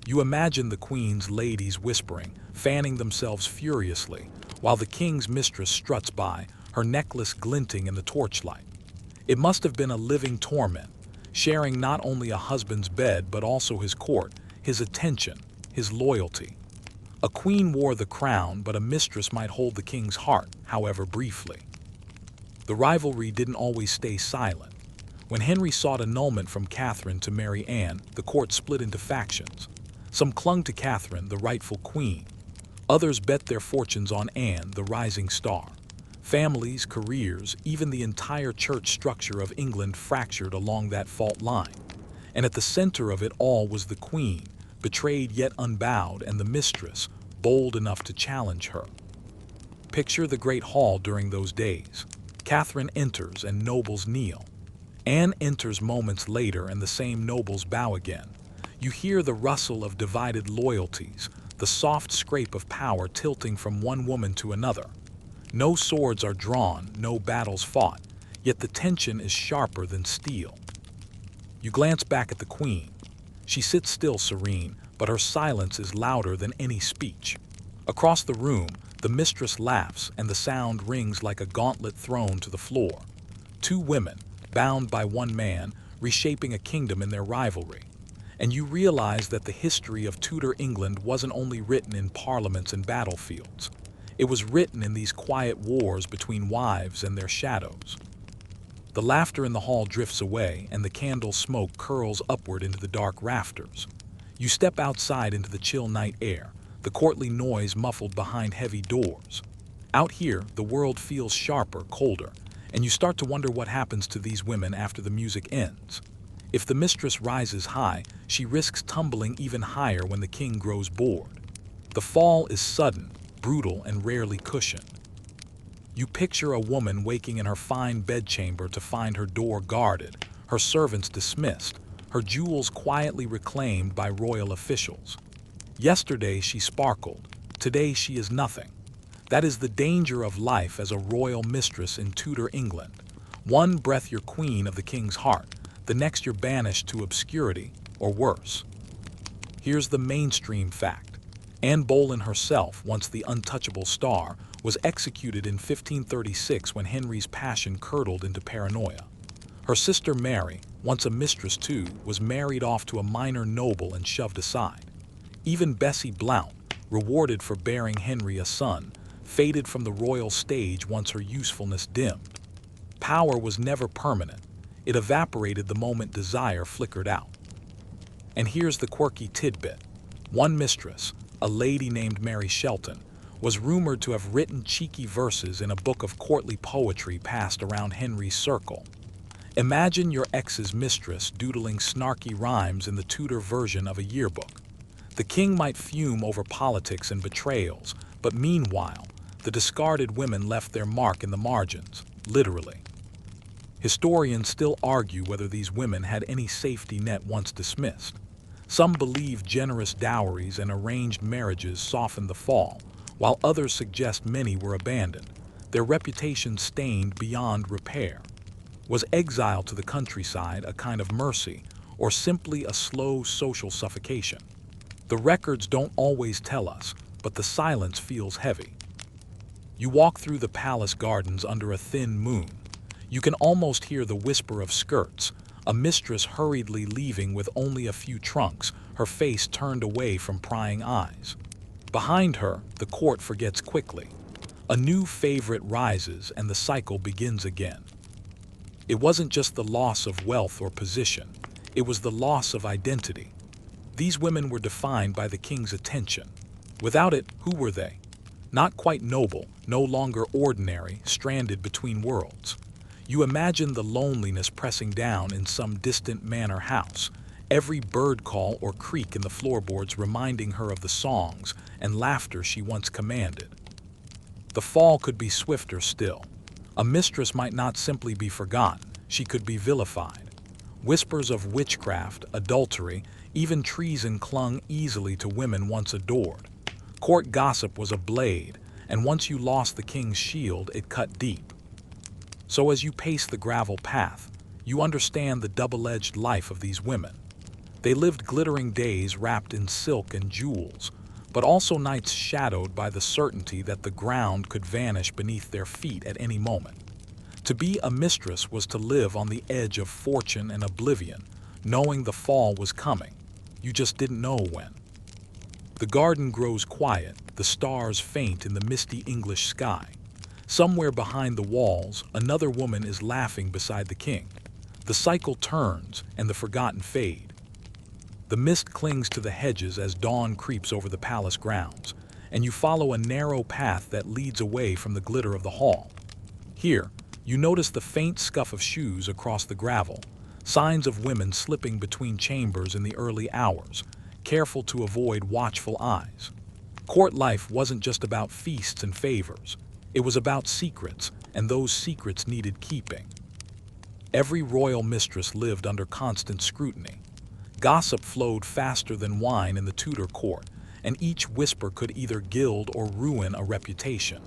You imagine the Queen's ladies whispering, fanning themselves furiously, while the king's mistress struts by, her necklace glinting in the torchlight. It must have been a living torment, sharing not only a husband's bed but also his court, his attention, his loyalty. A queen wore the crown, but a mistress might hold the king's heart, however briefly. The rivalry didn't always stay silent. When Henry sought annulment from Catherine to marry Anne, the court split into factions. Some clung to Catherine, the rightful queen. Others bet their fortunes on Anne, the rising star. Families, careers, even the entire church structure of England fractured along that fault line. And at the center of it all was the Queen, betrayed yet unbowed, and the mistress, bold enough to challenge her. Picture the Great Hall during those days. Catherine enters and nobles kneel. Anne enters moments later and the same nobles bow again. You hear the rustle of divided loyalties, the soft scrape of power tilting from one woman to another. No swords are drawn, no battles fought, yet the tension is sharper than steel. You glance back at the Queen. She sits still serene, but her silence is louder than any speech. Across the room, the mistress laughs and the sound rings like a gauntlet thrown to the floor. Two women, bound by one man, reshaping a kingdom in their rivalry. And you realize that the history of Tudor England wasn't only written in parliaments and battlefields. It was written in these quiet wars between wives and their shadows. The laughter in the hall drifts away, and the candle smoke curls upward into the dark rafters. You step outside into the chill night air, the courtly noise muffled behind heavy doors. Out here, the world feels sharper, colder, and you start to wonder what happens to these women after the music ends. If the mistress rises high, she risks tumbling even higher when the king grows bored. The fall is sudden, brutal, and rarely cushioned. You picture a woman waking in her fine bedchamber to find her door guarded, her servants dismissed, her jewels quietly reclaimed by royal officials. Yesterday she sparkled, today she is nothing. That is the danger of life as a royal mistress in Tudor England. One breath you're queen of the king's heart, the next you're banished to obscurity, or worse. Here's the mainstream fact. Anne Boleyn herself, once the untouchable star, was executed in 1536 when Henry's passion curdled into paranoia. Her sister Mary, once a mistress too, was married off to a minor noble and shoved aside. Even Bessie Blount, rewarded for bearing Henry a son, faded from the royal stage once her usefulness dimmed. Power was never permanent. It evaporated the moment desire flickered out. And here's the quirky tidbit. One mistress, a lady named Mary Shelton, was rumored to have written cheeky verses in a book of courtly poetry passed around Henry's circle. Imagine your ex's mistress doodling snarky rhymes in the Tudor version of a yearbook. The king might fume over politics and betrayals, but meanwhile, the discarded women left their mark in the margins, literally. Historians still argue whether these women had any safety net once dismissed. Some believe generous dowries and arranged marriages softened the fall, while others suggest many were abandoned, their reputations stained beyond repair. Was exile to the countryside a kind of mercy, or simply a slow social suffocation? The records don't always tell us, but the silence feels heavy. You walk through the palace gardens under a thin moon. You can almost hear the whisper of skirts, a mistress hurriedly leaving with only a few trunks, her face turned away from prying eyes. Behind her, the court forgets quickly. A new favorite rises and the cycle begins again. It wasn't just the loss of wealth or position, it was the loss of identity. These women were defined by the king's attention. Without it, who were they? Not quite noble, no longer ordinary, stranded between worlds. You imagine the loneliness pressing down in some distant manor house, every bird call or creak in the floorboards reminding her of the songs and laughter she once commanded. The fall could be swifter still. A mistress might not simply be forgotten, she could be vilified. Whispers of witchcraft, adultery, even treason clung easily to women once adored. Court gossip was a blade, and once you lost the king's shield, it cut deep. So as you pace the gravel path, you understand the double-edged life of these women. They lived glittering days wrapped in silk and jewels, but also nights shadowed by the certainty that the ground could vanish beneath their feet at any moment. To be a mistress was to live on the edge of fortune and oblivion, knowing the fall was coming. You just didn't know when. The garden grows quiet, the stars faint in the misty English sky. Somewhere behind the walls, another woman is laughing beside the king. The cycle turns, and the forgotten fade. The mist clings to the hedges as dawn creeps over the palace grounds, and you follow a narrow path that leads away from the glitter of the hall. Here, you notice the faint scuff of shoes across the gravel, signs of women slipping between chambers in the early hours, careful to avoid watchful eyes. Court life wasn't just about feasts and favors. It was about secrets, and those secrets needed keeping. Every royal mistress lived under constant scrutiny. Gossip flowed faster than wine in the Tudor court, and each whisper could either gild or ruin a reputation.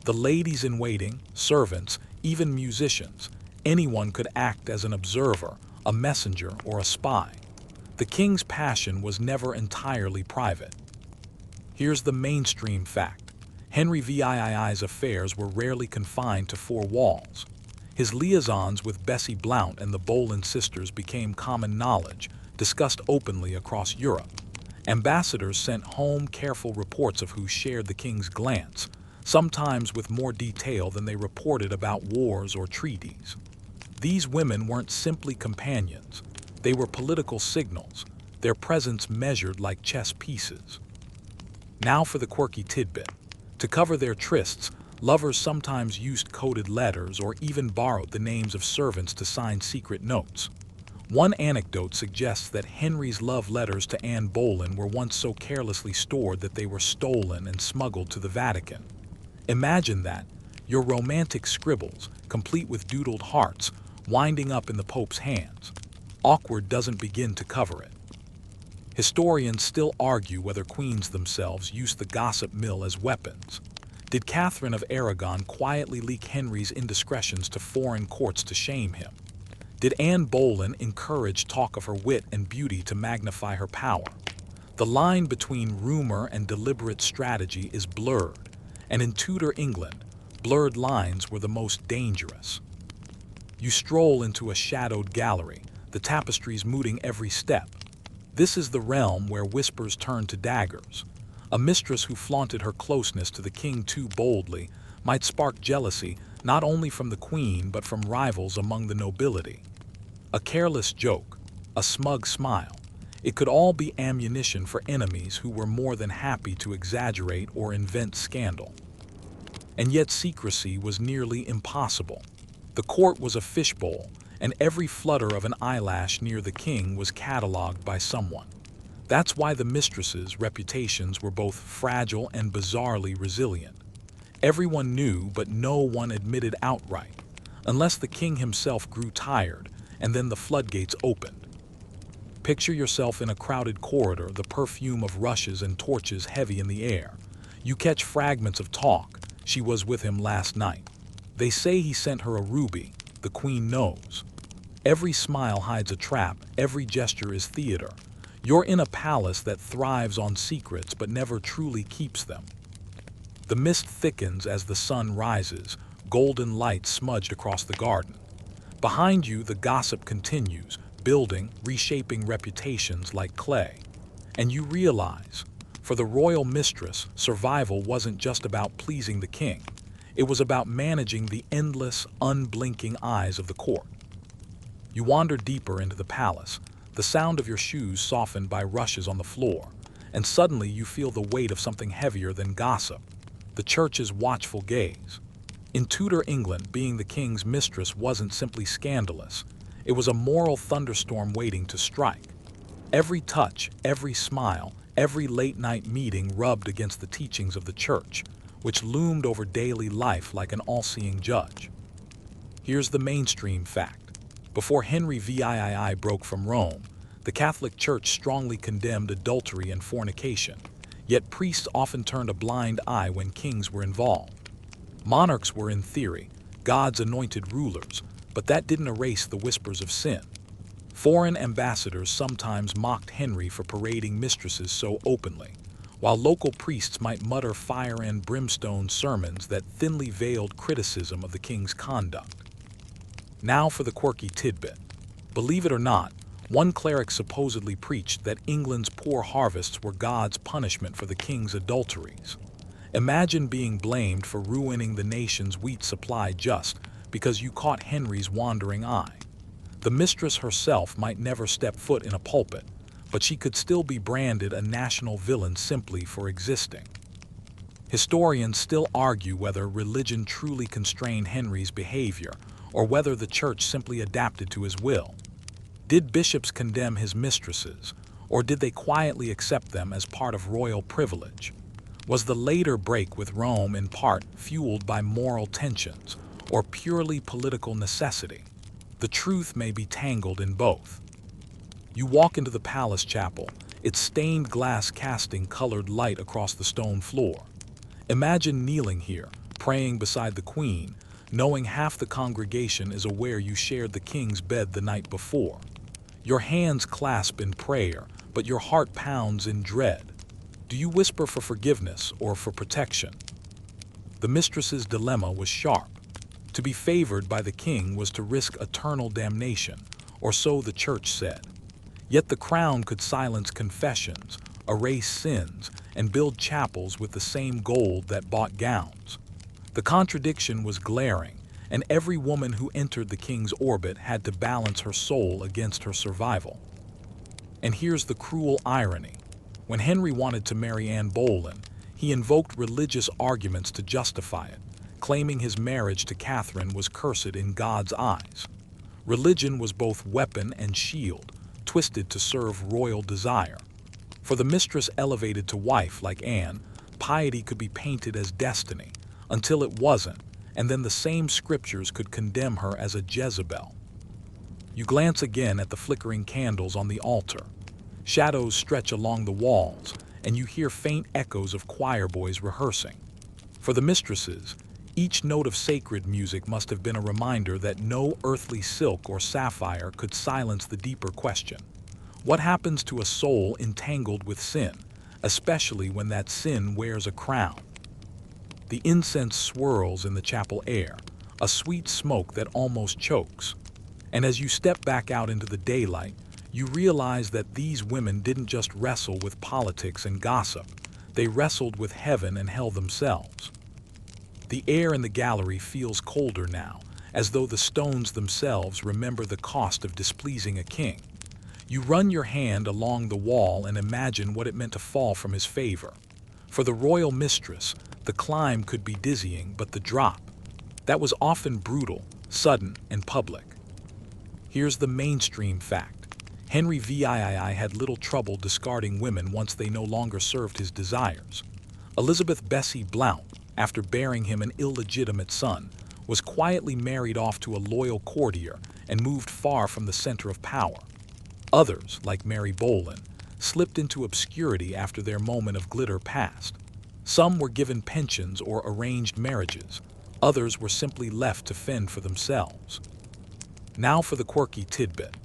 The ladies-in-waiting, servants, even musicians, anyone could act as an observer, a messenger, or a spy. The king's passion was never entirely private. Here's the mainstream fact. Henry VII's affairs were rarely confined to four walls. His liaisons with Bessie Blount and the Boleyn sisters became common knowledge, discussed openly across Europe. Ambassadors sent home careful reports of who shared the king's glance, sometimes with more detail than they reported about wars or treaties. These women weren't simply companions. They were political signals, their presence measured like chess pieces. Now for the quirky tidbit. To cover their trysts, lovers sometimes used coded letters or even borrowed the names of servants to sign secret notes. One anecdote suggests that Henry's love letters to Anne Boleyn were once so carelessly stored that they were stolen and smuggled to the Vatican. Imagine that, your romantic scribbles, complete with doodled hearts, winding up in the Pope's hands. Awkward doesn't begin to cover it. Historians still argue whether queens themselves used the gossip mill as weapons. Did Catherine of Aragon quietly leak Henry's indiscretions to foreign courts to shame him? Did Anne Boleyn encourage talk of her wit and beauty to magnify her power? The line between rumor and deliberate strategy is blurred, and in Tudor England, blurred lines were the most dangerous. You stroll into a shadowed gallery, the tapestries mooting every step. This is the realm where whispers turn to daggers. A mistress who flaunted her closeness to the king too boldly might spark jealousy not only from the queen but from rivals among the nobility. A careless joke, a smug smile, it could all be ammunition for enemies who were more than happy to exaggerate or invent scandal. And yet secrecy was nearly impossible. The court was a fishbowl, and every flutter of an eyelash near the king was catalogued by someone. That's why the mistresses' reputations were both fragile and bizarrely resilient. Everyone knew, but no one admitted outright, unless the king himself grew tired, and then the floodgates opened. Picture yourself in a crowded corridor, the perfume of rushes and torches heavy in the air. You catch fragments of talk. She was with him last night. They say he sent her a ruby. The queen knows. Every smile hides a trap. Every gesture is theater. You're in a palace that thrives on secrets but never truly keeps them. The mist thickens as the sun rises, golden light smudged across the garden. Behind you, the gossip continues, building, reshaping reputations like clay. And you realize, for the royal mistress, survival wasn't just about pleasing the king. It was about managing the endless, unblinking eyes of the court. You wander deeper into the palace, the sound of your shoes softened by rushes on the floor, and suddenly you feel the weight of something heavier than gossip, the church's watchful gaze. In Tudor England, being the king's mistress wasn't simply scandalous. It was a moral thunderstorm waiting to strike. Every touch, every smile, every late-night meeting rubbed against the teachings of the church, which loomed over daily life like an all-seeing judge. Here's the mainstream fact. Before Henry VIII broke from Rome, the Catholic Church strongly condemned adultery and fornication, yet priests often turned a blind eye when kings were involved. Monarchs were, in theory, God's anointed rulers, but that didn't erase the whispers of sin. Foreign ambassadors sometimes mocked Henry for parading mistresses so openly, while local priests might mutter fire and brimstone sermons that thinly veiled criticism of the king's conduct. Now for the quirky tidbit. Believe it or not, one cleric supposedly preached that England's poor harvests were God's punishment for the king's adulteries. Imagine being blamed for ruining the nation's wheat supply just because you caught Henry's wandering eye. The mistress herself might never step foot in a pulpit, but she could still be branded a national villain simply for existing. Historians still argue whether religion truly constrained Henry's behavior, or whether the church simply adapted to his will. Did bishops condemn his mistresses, or did they quietly accept them as part of royal privilege? Was the later break with Rome in part fueled by moral tensions, or purely political necessity? The truth may be tangled in both. You walk into the palace chapel, its stained glass casting colored light across the stone floor. Imagine kneeling here, praying beside the queen, knowing half the congregation is aware you shared the king's bed the night before. Your hands clasp in prayer, but your heart pounds in dread. Do you whisper for forgiveness or for protection? The mistress's dilemma was sharp. To be favored by the king was to risk eternal damnation, or so the church said. Yet the crown could silence confessions, erase sins, and build chapels with the same gold that bought gowns. The contradiction was glaring, and every woman who entered the king's orbit had to balance her soul against her survival. And here's the cruel irony. When Henry wanted to marry Anne Boleyn, he invoked religious arguments to justify it, claiming his marriage to Catherine was cursed in God's eyes. Religion was both weapon and shield, twisted to serve royal desire. For the mistress elevated to wife like Anne, piety could be painted as destiny, until it wasn't, and then the same scriptures could condemn her as a Jezebel. You glance again at the flickering candles on the altar. Shadows stretch along the walls, and you hear faint echoes of choir boys rehearsing. For the mistresses, each note of sacred music must have been a reminder that no earthly silk or sapphire could silence the deeper question. What happens to a soul entangled with sin, especially when that sin wears a crown? The incense swirls in the chapel air, a sweet smoke that almost chokes. And as you step back out into the daylight, you realize that these women didn't just wrestle with politics and gossip, they wrestled with heaven and hell themselves. The air in the gallery feels colder now, as though the stones themselves remember the cost of displeasing a king. You run your hand along the wall and imagine what it meant to fall from his favor. For the royal mistress, the climb could be dizzying, but the drop, that was often brutal, sudden, and public. Here's the mainstream fact. Henry VIII had little trouble discarding women once they no longer served his desires. Elizabeth Bessie Blount, after bearing him an illegitimate son, was quietly married off to a loyal courtier and moved far from the center of power. Others, like Mary Boleyn, slipped into obscurity after their moment of glitter passed. Some were given pensions or arranged marriages. Others were simply left to fend for themselves. Now for the quirky tidbit.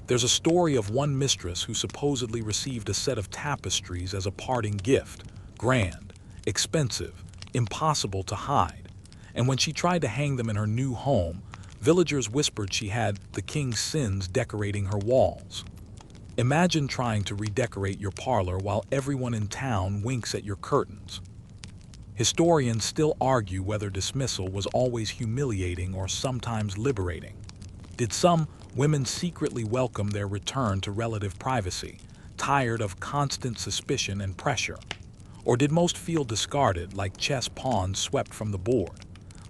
There's a story of one mistress who supposedly received a set of tapestries as a parting gift. Grand, expensive, impossible to hide. And when she tried to hang them in her new home, villagers whispered she had the king's sins decorating her walls. Imagine trying to redecorate your parlor while everyone in town winks at your curtains. Historians still argue whether dismissal was always humiliating or sometimes liberating. Did some women secretly welcome their return to relative privacy, tired of constant suspicion and pressure? Or did most feel discarded, like chess pawns swept from the board?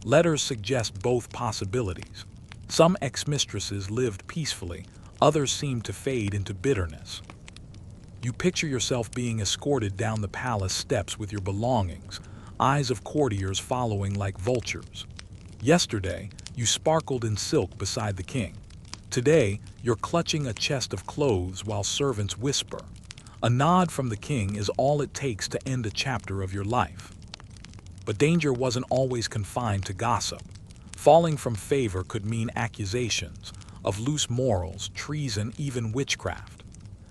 Letters suggest both possibilities. Some ex-mistresses lived peacefully, others seemed to fade into bitterness. You picture yourself being escorted down the palace steps with your belongings, eyes of courtiers following like vultures. Yesterday, you sparkled in silk beside the king. Today, you're clutching a chest of clothes while servants whisper. A nod from the king is all it takes to end a chapter of your life. But danger wasn't always confined to gossip. Falling from favor could mean accusations of loose morals, treason, even witchcraft.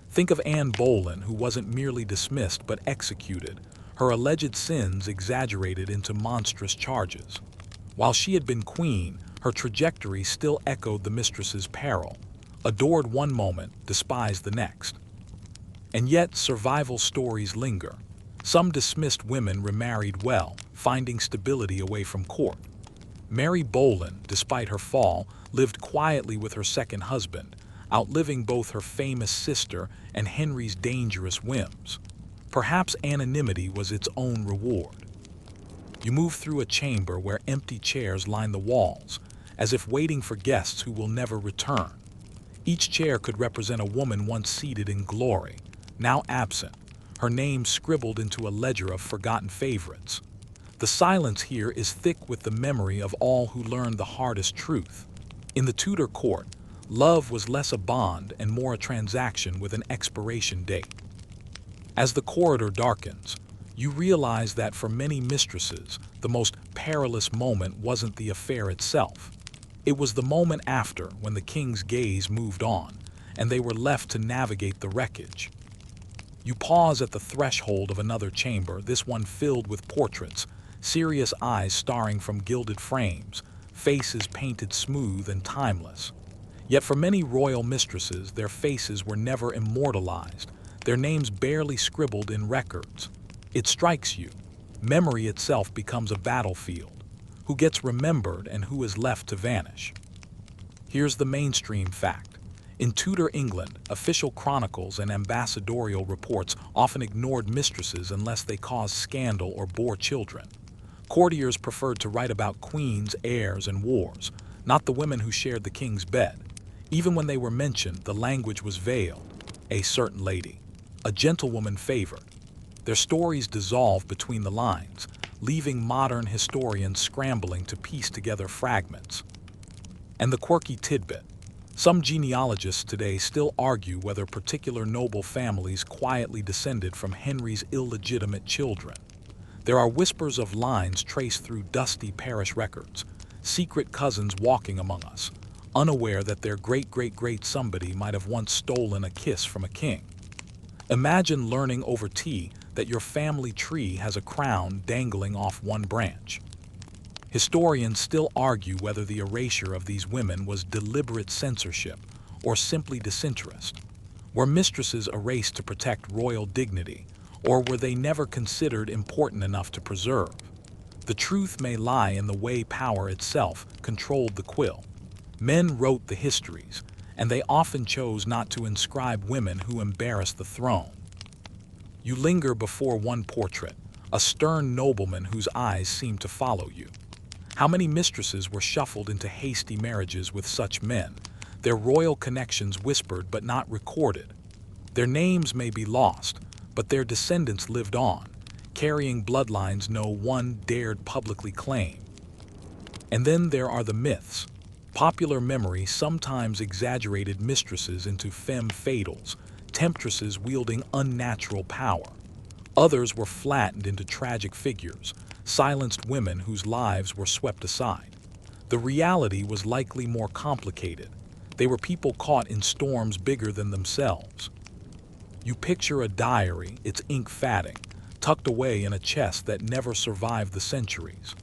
Think of Anne Boleyn, who wasn't merely dismissed but executed, her alleged sins exaggerated into monstrous charges. While she had been queen, her trajectory still echoed the mistress's peril. Adored one moment, despised the next. And yet, survival stories linger. Some dismissed women remarried well, finding stability away from court. Mary Boleyn, despite her fall, lived quietly with her second husband, outliving both her famous sister and Henry's dangerous whims. Perhaps anonymity was its own reward. You move through a chamber where empty chairs line the walls, as if waiting for guests who will never return. Each chair could represent a woman once seated in glory, now absent, her name scribbled into a ledger of forgotten favorites. The silence here is thick with the memory of all who learned the hardest truth. In the Tudor court, love was less a bond and more a transaction with an expiration date. As the corridor darkens, you realize that for many mistresses, the most perilous moment wasn't the affair itself. It was the moment after, when the king's gaze moved on, and they were left to navigate the wreckage. You pause at the threshold of another chamber, this one filled with portraits, serious eyes staring from gilded frames, faces painted smooth and timeless. Yet for many royal mistresses, their faces were never immortalized, their names barely scribbled in records. It strikes you. Memory itself becomes a battlefield. Who gets remembered and who is left to vanish? Here's the mainstream fact. In Tudor England, official chronicles and ambassadorial reports often ignored mistresses unless they caused scandal or bore children. Courtiers preferred to write about queens, heirs, and wars, not the women who shared the king's bed. Even when they were mentioned, the language was veiled. A certain lady, a gentlewoman favored. Their stories dissolve between the lines, leaving modern historians scrambling to piece together fragments. And the quirky tidbit. Some genealogists today still argue whether particular noble families quietly descended from Henry's illegitimate children. There are whispers of lines traced through dusty parish records, secret cousins walking among us, unaware that their great-great-great somebody might have once stolen a kiss from a king. Imagine learning over tea that your family tree has a crown dangling off one branch. Historians still argue whether the erasure of these women was deliberate censorship or simply disinterest. Were mistresses erased to protect royal dignity, or were they never considered important enough to preserve? The truth may lie in the way power itself controlled the quill. Men wrote the histories, and they often chose not to inscribe women who embarrassed the throne. You linger before one portrait, a stern nobleman whose eyes seem to follow you. How many mistresses were shuffled into hasty marriages with such men, their royal connections whispered but not recorded? Their names may be lost, but their descendants lived on, carrying bloodlines no one dared publicly claim. And then there are the myths. Popular memory sometimes exaggerated mistresses into femme fatales, temptresses wielding unnatural power. Others were flattened into tragic figures, silenced women whose lives were swept aside. The reality was likely more complicated. They were people caught in storms bigger than themselves. You picture a diary, its ink fatting, tucked away in a chest that never survived the centuries.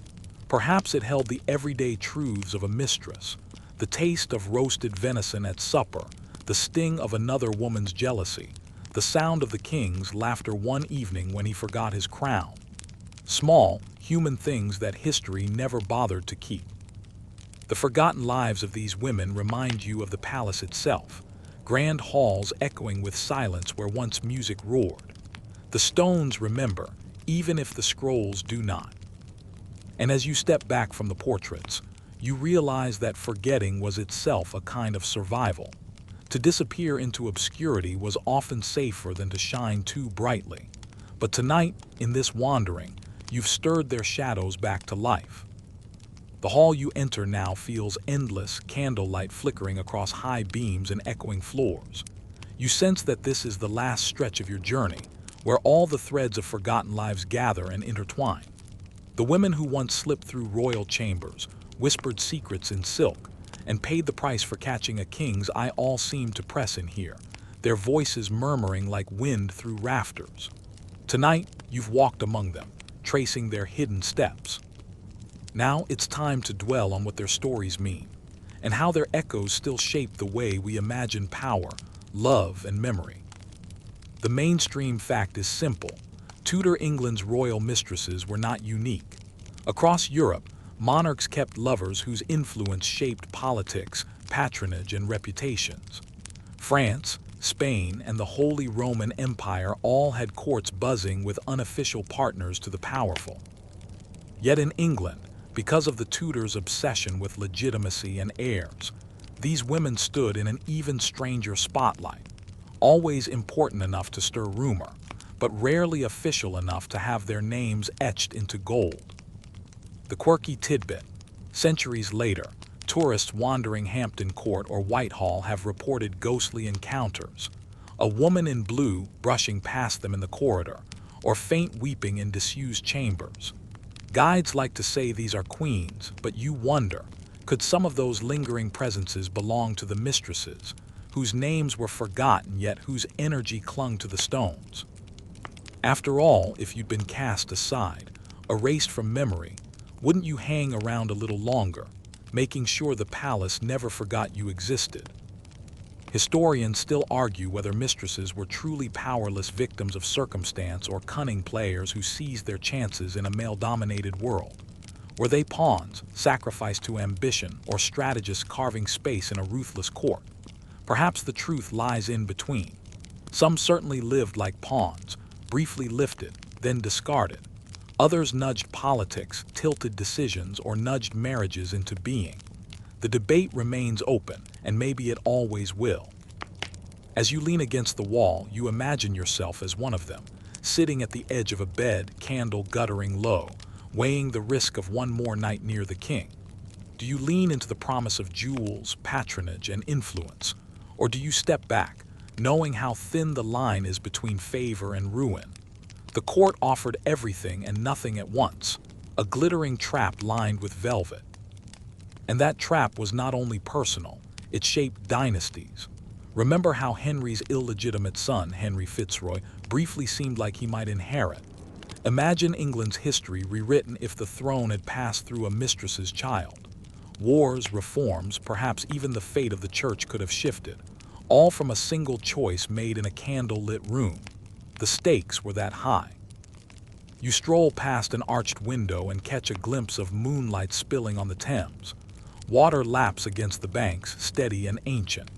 Perhaps it held the everyday truths of a mistress, the taste of roasted venison at supper, the sting of another woman's jealousy, the sound of the king's laughter one evening when he forgot his crown. Small, human things that history never bothered to keep. The forgotten lives of these women remind you of the palace itself, grand halls echoing with silence where once music roared. The stones remember, even if the scrolls do not. And as you step back from the portraits, you realize that forgetting was itself a kind of survival. To disappear into obscurity was often safer than to shine too brightly. But tonight, in this wandering, you've stirred their shadows back to life. The hall you enter now feels endless, candlelight flickering across high beams and echoing floors. You sense that this is the last stretch of your journey, where all the threads of forgotten lives gather and intertwine. The women who once slipped through royal chambers, whispered secrets in silk, and paid the price for catching a king's eye all seem to press in here, their voices murmuring like wind through rafters. Tonight, you've walked among them, tracing their hidden steps. Now it's time to dwell on what their stories mean, and how their echoes still shape the way we imagine power, love, and memory. The mainstream fact is simple. Tudor England's royal mistresses were not unique. Across Europe, monarchs kept lovers whose influence shaped politics, patronage, and reputations. France, Spain, and the Holy Roman Empire all had courts buzzing with unofficial partners to the powerful. Yet in England, because of the Tudors' obsession with legitimacy and heirs, these women stood in an even stranger spotlight, always important enough to stir rumor, but rarely official enough to have their names etched into gold. The quirky tidbit: centuries later, tourists wandering Hampton Court or Whitehall have reported ghostly encounters, a woman in blue brushing past them in the corridor, or faint weeping in disused chambers. Guides like to say these are queens, but you wonder, could some of those lingering presences belong to the mistresses, whose names were forgotten yet whose energy clung to the stones? After all, if you'd been cast aside, erased from memory, wouldn't you hang around a little longer, making sure the palace never forgot you existed? Historians still argue whether mistresses were truly powerless victims of circumstance or cunning players who seized their chances in a male-dominated world. Were they pawns, sacrificed to ambition, or strategists carving space in a ruthless court? Perhaps the truth lies in between. Some certainly lived like pawns, briefly lifted, then discarded. Others nudged politics, tilted decisions, or nudged marriages into being. The debate remains open, and maybe it always will. As you lean against the wall, you imagine yourself as one of them, sitting at the edge of a bed, candle guttering low, weighing the risk of one more night near the king. Do you lean into the promise of jewels, patronage, and influence? Or do you step back, knowing how thin the line is between favor and ruin? The court offered everything and nothing at once, a glittering trap lined with velvet. And that trap was not only personal, it shaped dynasties. Remember how Henry's illegitimate son, Henry Fitzroy, briefly seemed like he might inherit. Imagine England's history rewritten if the throne had passed through a mistress's child. Wars, reforms, perhaps even the fate of the church could have shifted, all from a single choice made in a candlelit room. The stakes were that high. You stroll past an arched window and catch a glimpse of moonlight spilling on the Thames. Water laps against the banks, steady and ancient.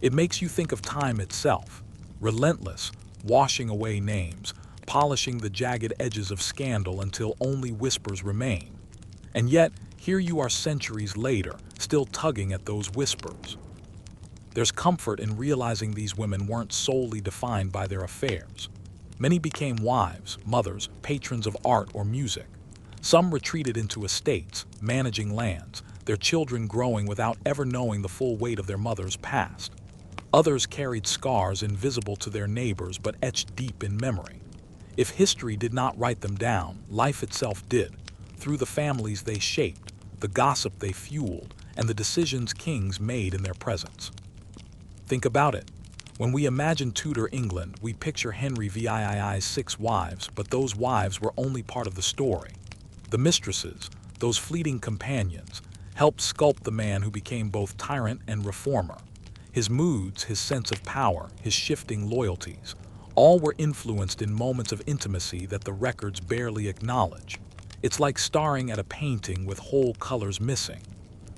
It makes you think of time itself, relentless, washing away names, polishing the jagged edges of scandal until only whispers remain. And yet, here you are centuries later, still tugging at those whispers. There's comfort in realizing these women weren't solely defined by their affairs. Many became wives, mothers, patrons of art or music. Some retreated into estates, managing lands, their children growing without ever knowing the full weight of their mother's past. Others carried scars invisible to their neighbors but etched deep in memory. If history did not write them down, life itself did, through the families they shaped, the gossip they fueled, and the decisions kings made in their presence. Think about it. When we imagine Tudor England, we picture Henry VII's 6 wives, but those wives were only part of the story. The mistresses, those fleeting companions, helped sculpt the man who became both tyrant and reformer. His moods, his sense of power, his shifting loyalties, all were influenced in moments of intimacy that the records barely acknowledge. It's like staring at a painting with whole colors missing.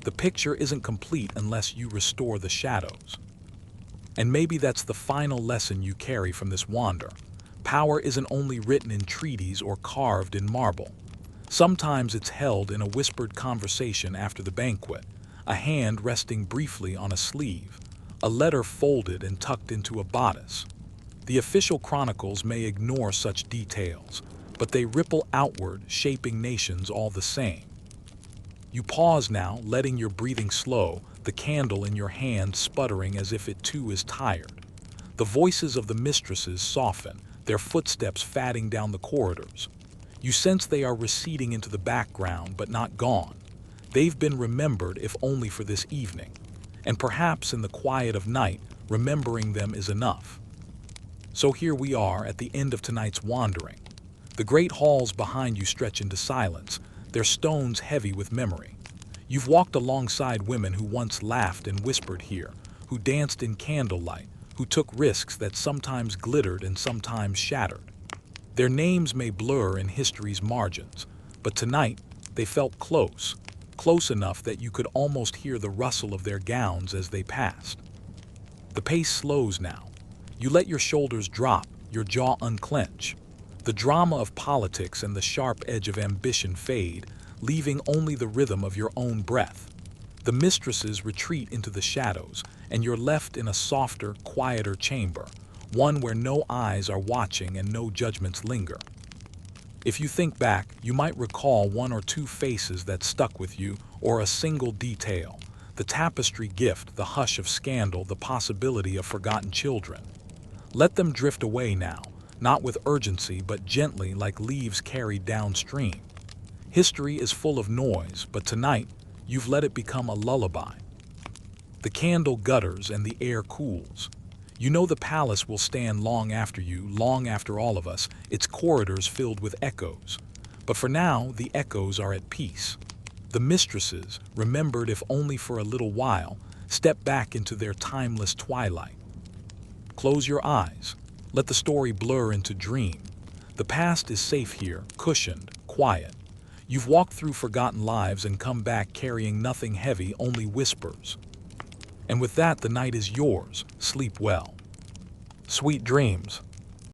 The picture isn't complete unless you restore the shadows. And maybe that's the final lesson you carry from this wander. Power isn't only written in treaties or carved in marble. Sometimes it's held in a whispered conversation after the banquet, a hand resting briefly on a sleeve, a letter folded and tucked into a bodice. The official chronicles may ignore such details, but they ripple outward, shaping nations all the same. You pause now, letting your breathing slow, the candle in your hand sputtering as if it too is tired. The voices of the mistresses soften, their footsteps fading down the corridors. You sense they are receding into the background, but not gone. They've been remembered, if only for this evening. And perhaps in the quiet of night, remembering them is enough. So here we are at the end of tonight's wandering. The great halls behind you stretch into silence, their stones heavy with memory. You've walked alongside women who once laughed and whispered here, who danced in candlelight, who took risks that sometimes glittered and sometimes shattered. Their names may blur in history's margins, but tonight they felt close, close enough that you could almost hear the rustle of their gowns as they passed. The pace slows now. You let your shoulders drop, your jaw unclench. The drama of politics and the sharp edge of ambition fade, leaving only the rhythm of your own breath. The mistresses retreat into the shadows, and you're left in a softer, quieter chamber, one where no eyes are watching and no judgments linger. If you think back, you might recall 1 or 2 faces that stuck with you, or a single detail, the tapestry gift, the hush of scandal, the possibility of forgotten children. Let them drift away now, not with urgency but gently like leaves carried downstream. History is full of noise, but tonight you've let it become a lullaby. The candle gutters and the air cools. You know the palace will stand long after you, long after all of us, its corridors filled with echoes. But for now, the echoes are at peace. The mistresses, remembered if only for a little while, step back into their timeless twilight. Close your eyes. Let the story blur into dream. The past is safe here, cushioned, quiet. You've walked through forgotten lives and come back carrying nothing heavy, only whispers. And with that, the night is yours. Sleep well. Sweet dreams.